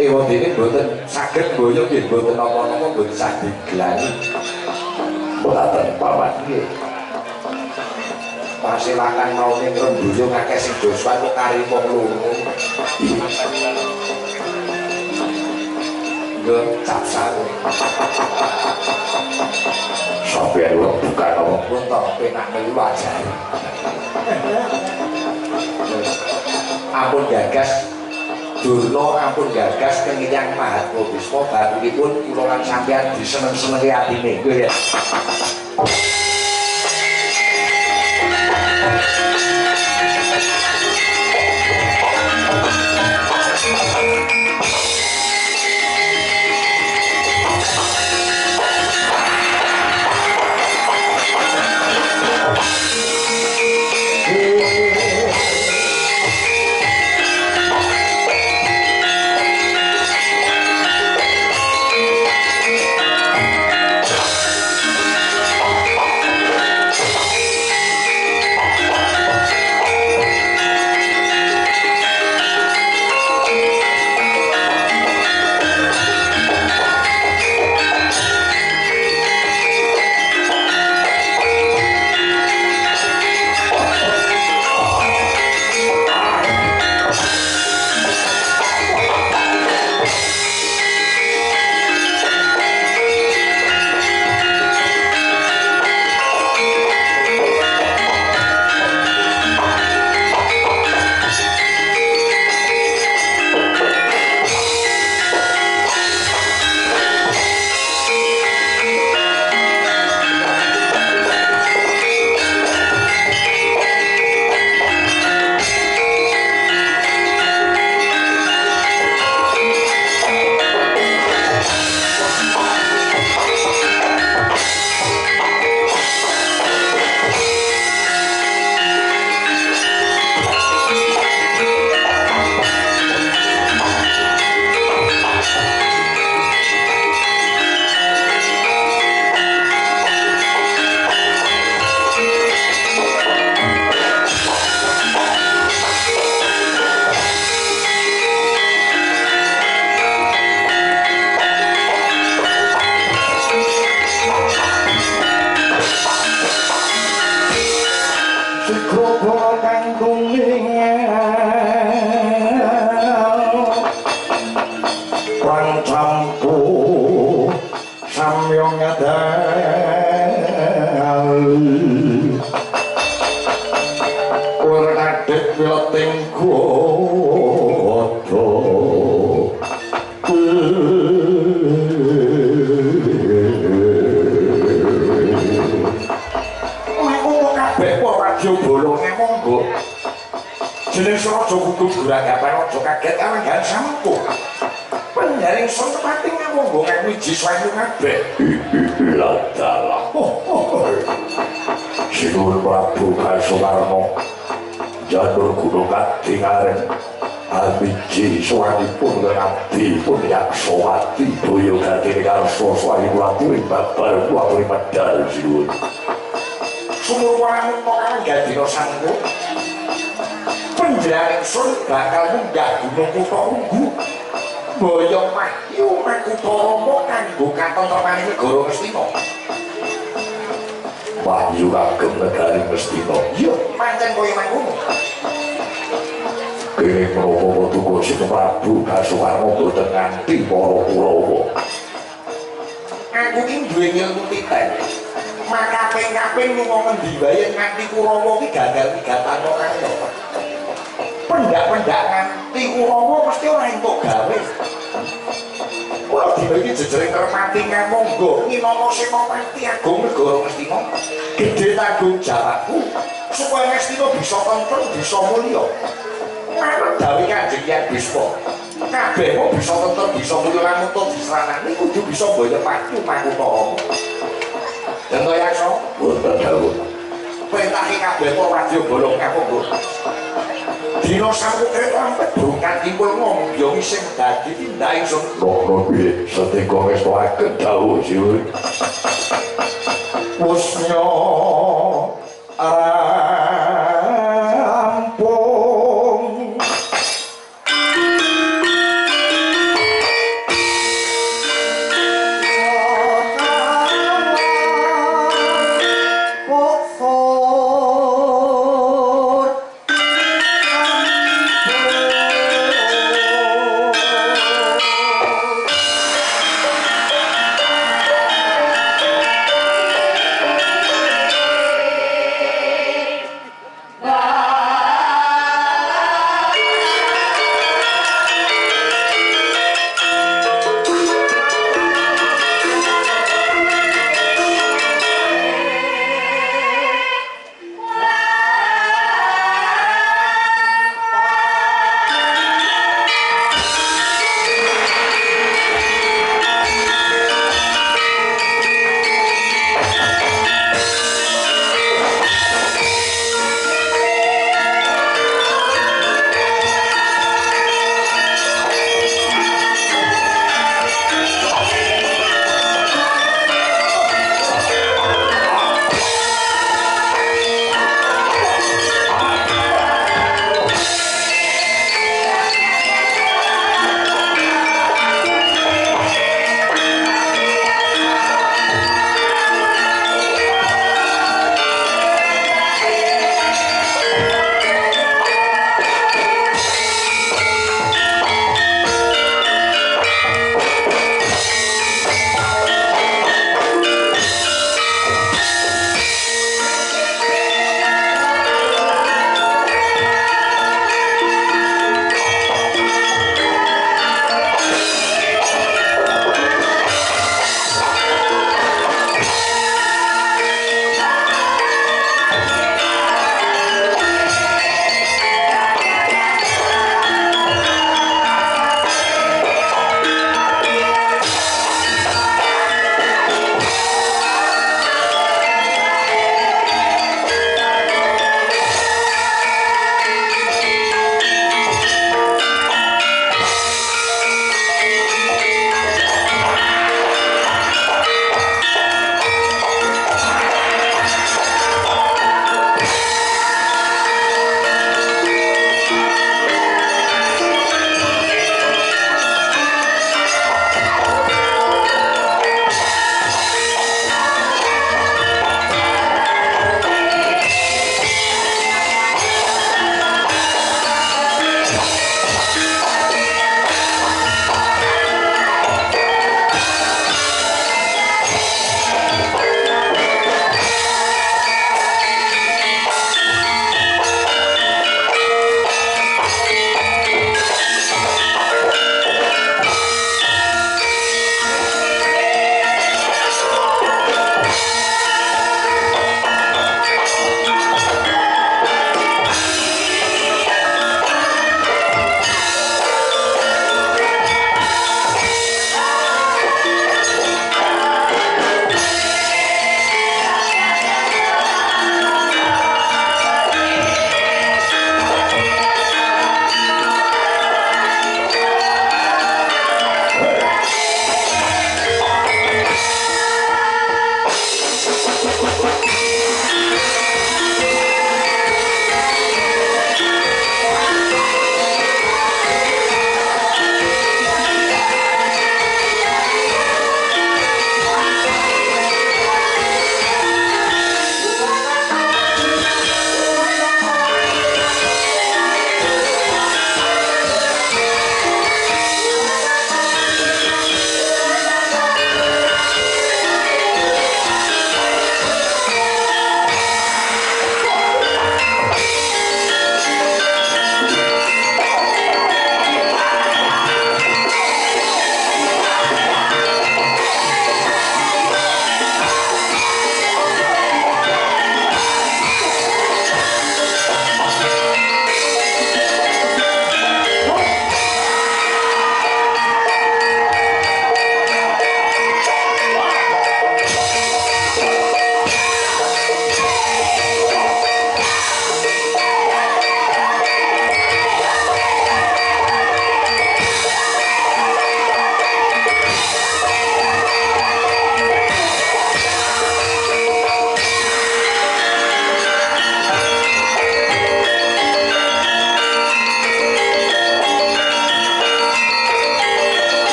Ewa dene mboten saged mboyo nggih mboten napa-napa mboten saged digelani. Mboten paman nggih. Pasilakan mau ning rembuyo ngakeh sing doswan kok kari wong loro. Capsar sampai lu bukan ngomong pun tau penak melu aja. Ampun gagas Durna, ampun gagas Kengiyang Mahatmabisma bakunipun kula lan sampeyan diseneng-senengi atine nggih ya. Sikrobo kang tumingal Pancampu samyo ngadal Ora adek wileting godo Radio bolonge monggo jeneng Suraja Kudu Duragapan aja kaget awanggan sampu penjaring son tepati monggo kang wiji swanyu kabeh ladalah Sinuwun Prabu Kasuwarna janur gunung kading aren Abiji swanipun ngabdi pun yaksawati boyo gatine karsa swanipun aturing babar kuwi medal sinuwun sumur wangun pokalan gadino sanggup penjelaring sun bakal munggah gunung Kutha Unggu boyong mahyu Makutha Rama kanggo katentremaning negara Ngastina wahyu kagem negari Ngastina iya pancen kaya mangkono kene menawa tuku Siti Prabu Kasuwarna boten nganti para Kurawa aku iki duwe ilmu titen maka kaping-kaping lunga ngendi wae nganti Kurawa iki gagal migatan kok kaya pendak-pendak nganti Kurawa mesti ora entuk gawe kula dina iki jejering ngremati monggo nginomo Senopati Agung negara Ngastina gedhe tanggung jawabku supaya Ngastina bisa tentrem bisa mulya manut dawuh Kanjeng Hyang Bisma kabeh kok bisa tentrem bisa mulya lan mutu disranani kudu bisa mboyo pacu Makutha Rama Janto yakso, boten dawuh. Perintahe kabeh para wadya bolong kapungkur. Dina Samukrit lampet brungkan timbul ngombyong sing dadi tindak ingsun. Loro piye seteka ngestoaken dawuh sinuwun. Wusnya rampung.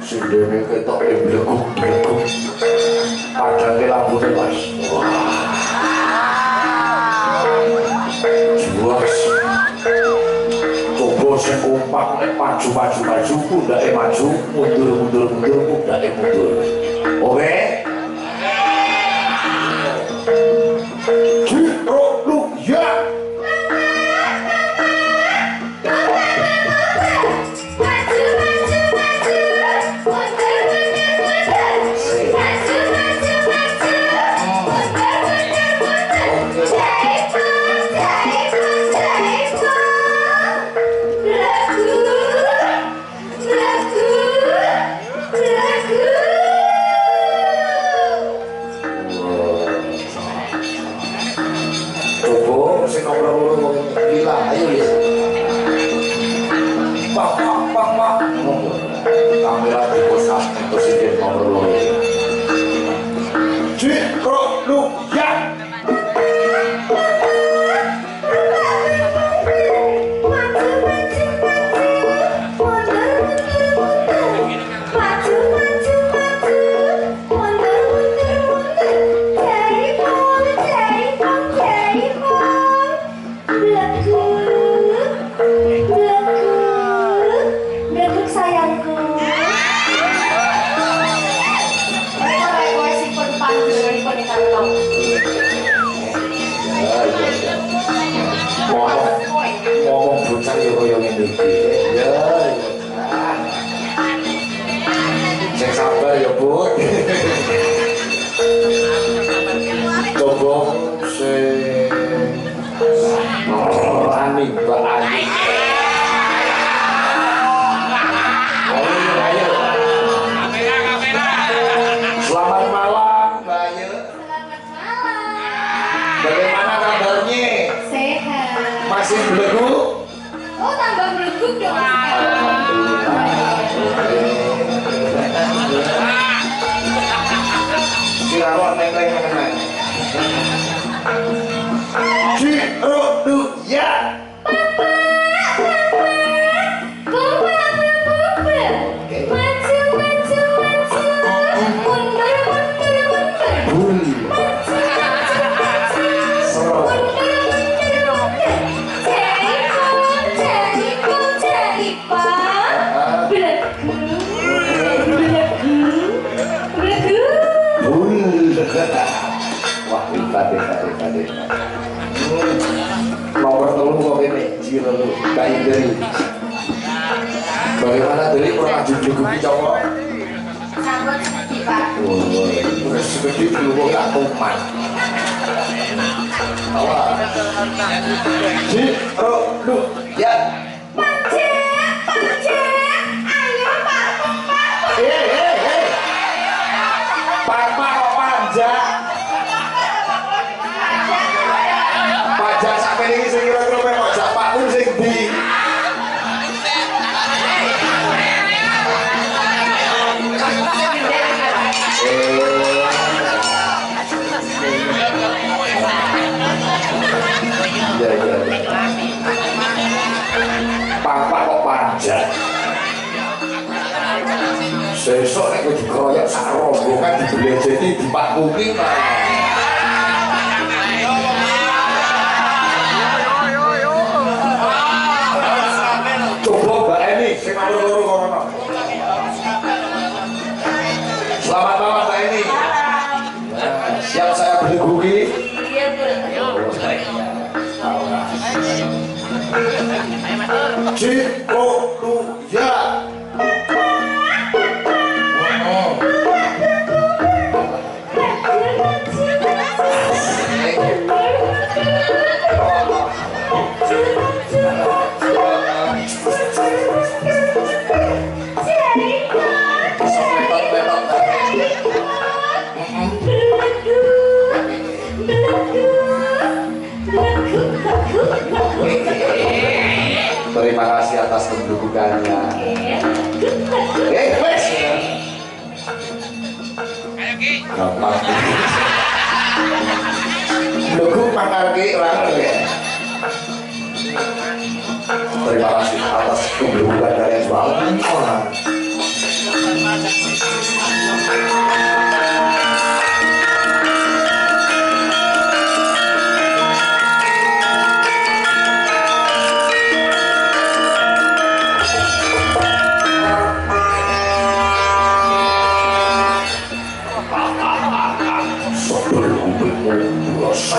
Sindene ketok blekuk-blekuk. Padahal lambune Mas. Juas. Coba sing kompak nek maju pundake maju, mundur pundake mundur. Oke? Ya. Sing nomor loro lila ayo ya. Pak. Kamera dipusat itu sing nomor loro. Ya. Ngomong bocah ya kaya ngene iki. Ya. Sing sabar ya, Bu. Coba sing Ani, Mbak Ani. Ayo. Selamat malam, Mbak Ayu. Selamat malam. Bagaimana kabarnya? Sehat. Masih belegu? Oh, tambah beleguk dong. Sirawat neng mengenai. Ya. Wah, hebat. Nomor telur kok ini, jiro lu, kain dari. Bagaimana dari pernah jujuki cowok? Sambut seperti Pak. Terus seperti dulu kok kuman. Awal. Lu, ya. Panje, ayo Pak. Papa kok panja? Pajak sampai ini sing kira-kira pajak Pak Pun sing di. Ya. Papa kok pajak? Sesok nek kowe dikeroyok sak rombongan dibelejeti dipakungi coba Mbak Eni sing nomor loro kono. Selamat malam Mbak Eni. Siap saya beleguki. Iya, Bu. Ya. Terima kasih atas pendudukannya. Wes. Gampang. Lugu makarki orang ya. Terima kasih atas keberuntungan kalian semua. Sebelum berpuasa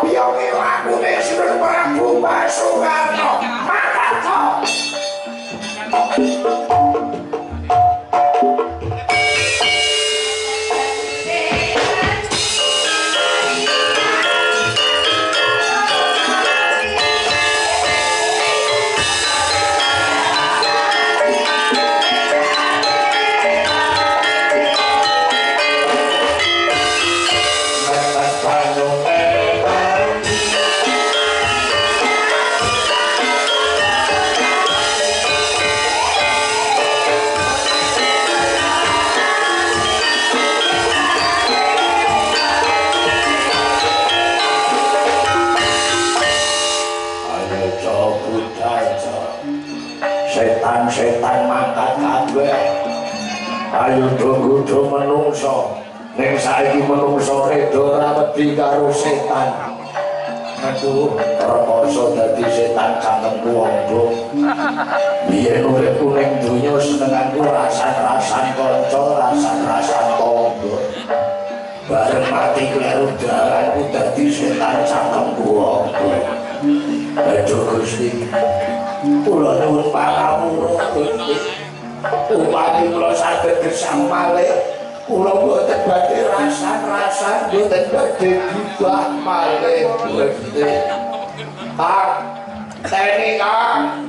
piye lakune Sinten Prabu Basukarno makato setan mangkat kabeh ayo do menungso ning saiki menungso redo ora wedi karo setan aduh rekoso dadi setan cangkemku ombo biyen uripku ning donya senenganku rasan-rasan kanca rasan-rasan tangga bareng mati kleru dalanku dadi setan cangkemku ombo aduh Gusti kula nuwun pangapura Gusti upami kula saged gesang malih kula boten badhe rasan-rasan boten badhe gibah malih Gusti Kang teni Kang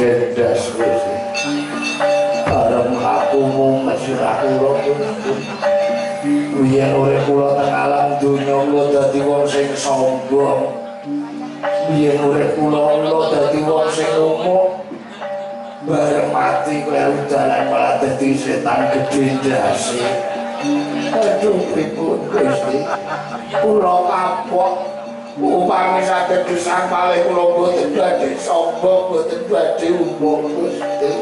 Gedas Gusti bareng aku mumet sira kula biyen urip kula teng alam donya kula dadi wong sing sombong biyen urip kula dadi wong sing umum bareng mati kleru dalan malah dadi setan gedhe ndase aduh pripun Gusti kula kapok upami saged gesang malih kula boten badhe sombong boten badhe umum Gusti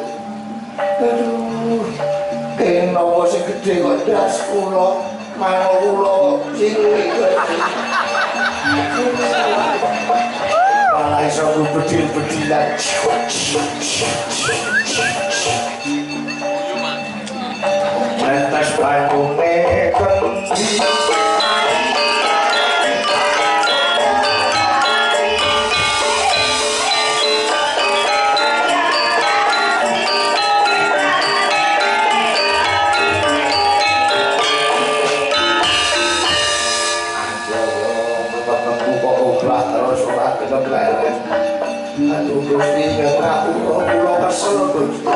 aduh kenowo sing gedhe kok ndas kula manuk kula cilik malah iso bedil-bedilan mentas banyune kendi aduh Gusti aku kula kesel Gusti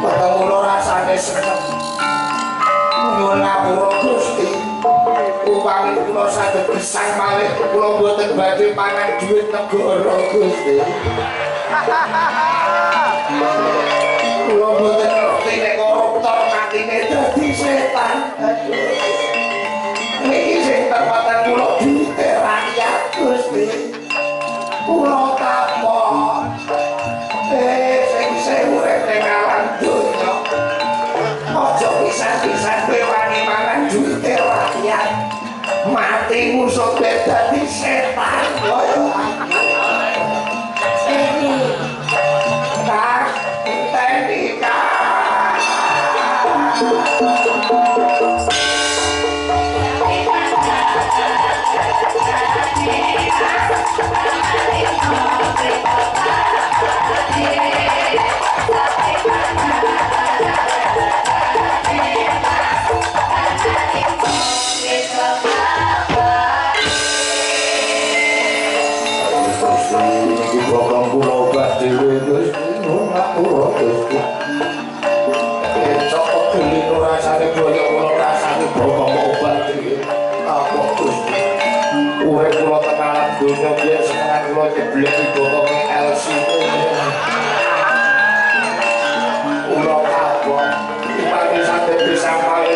peteng kula rasane seneng nyuwun ngapura Gusti upami kula saged gesang malih kula boten badhe pangan dhuwit negara Gusti kula boten ngerti nek koruptor matine dadi setan aduh niki sing tempatan kula dhuwit rakyat Gusti kula kapok sing urip ning alam donya aja pisan-pisan kowe wani mangan duwite rakyat mati musuh dadi setan kaya dunia biar senangan kula jeblek dibokong LC kula kapok upami saged bisa malih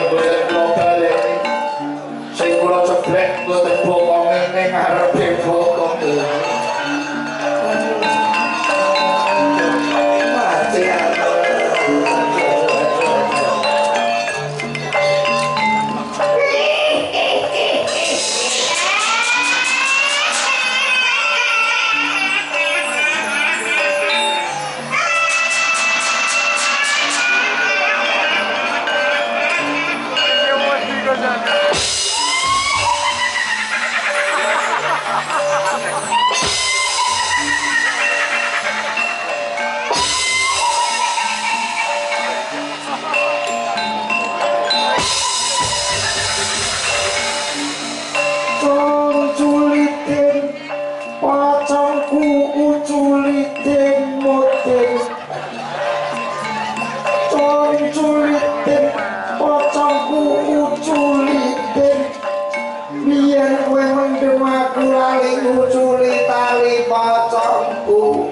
nguculi tali pocongku.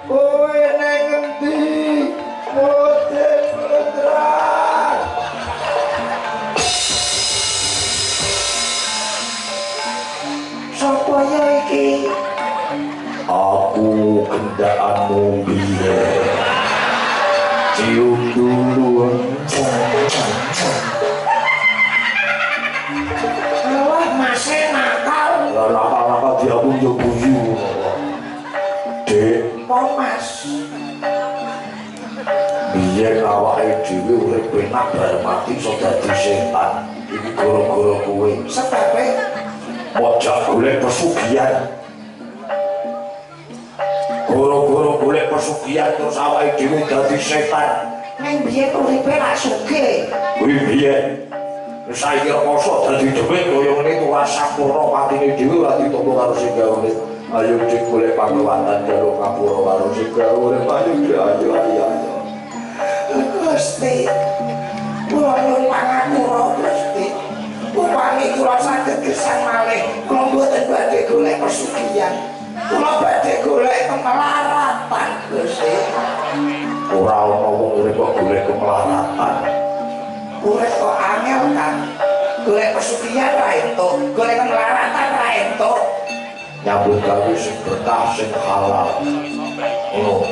Kowe nang endi? Model Putra. Sapa ya iki? Aku kendaraanmu biar cium dulu. Wah masih nakal. Nakal-nakal dia buyu-buyu. Dek, mau mas. Biar awake dhewe urip penak bar mati iso dadi setan. Iki gara-gara kowe. Sepepe ojak golek pesugihan. Gara-gara golek pesugihan terus awake dhewe dadi setan. Neng biyen uripe ra sugih. Kuwi biyen. Saiki poso dadi dhuwit kaya ngene tuwa sampurna patine dhewe ora ditampa karo sing gawe. Ayo cek golek pangluwatan jaluk ngapura karo sing gawe. Ayo. Gusti. Kula nyuwun pangapura Gusti. Upami kula saged gesang malih, kula mboten badhe golek pesugihan. Kula badhe golek kemelaratan Gusti. Ora ana wong urip kok golek kemelaratan. Urip kok angel kan. Golek pesugihan ra entuk, golek kemelaratan ra entuk. Nyambut gawe sing berkah sing halal. Oh,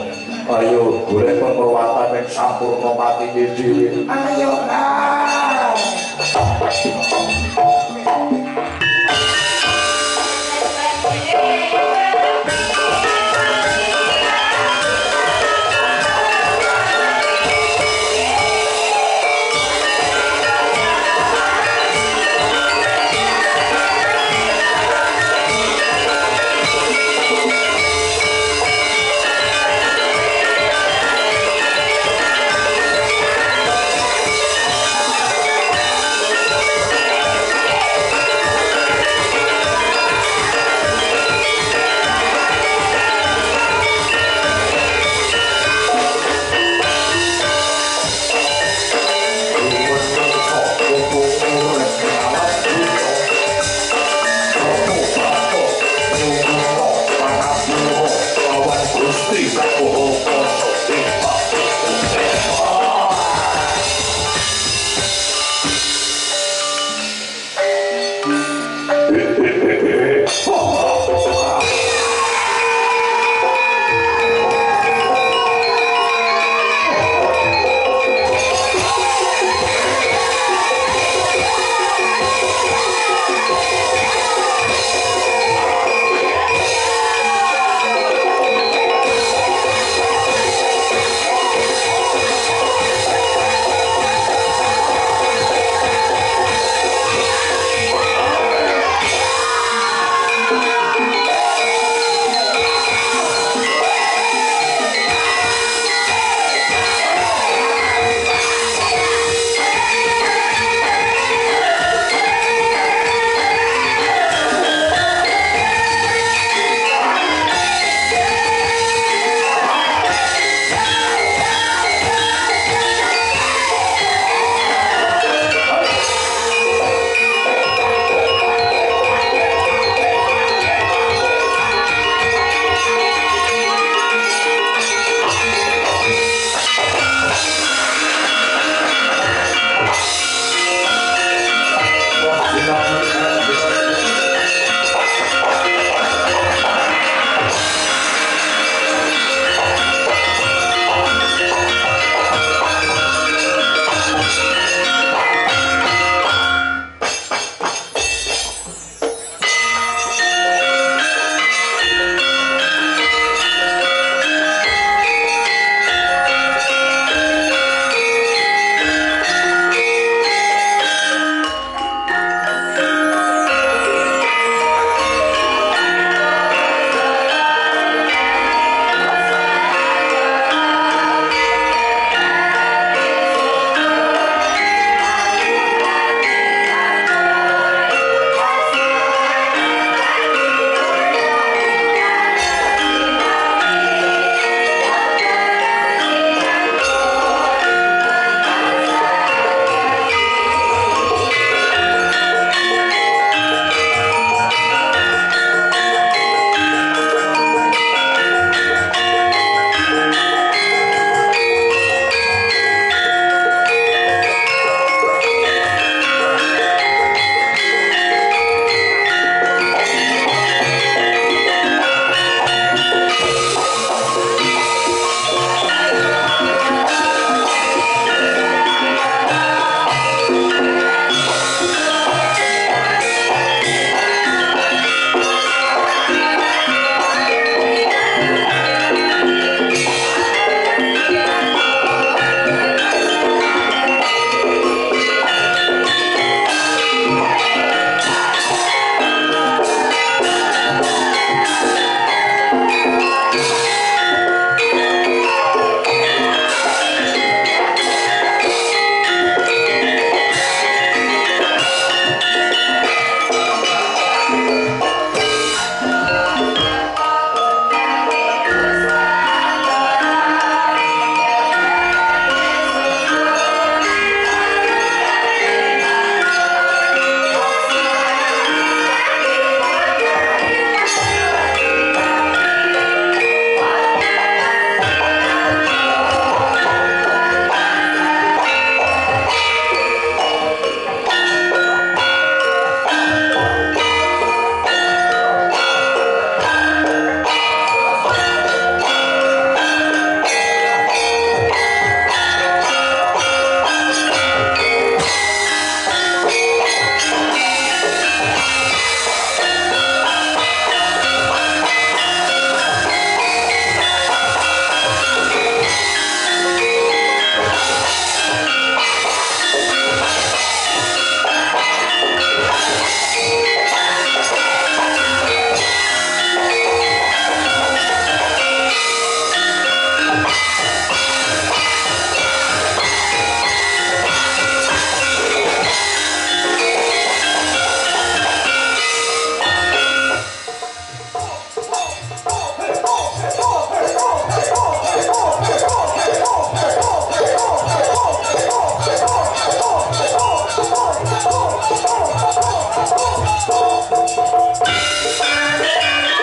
ayo golek pemrawatan yang sampurna patine dhewe. Ayo kan.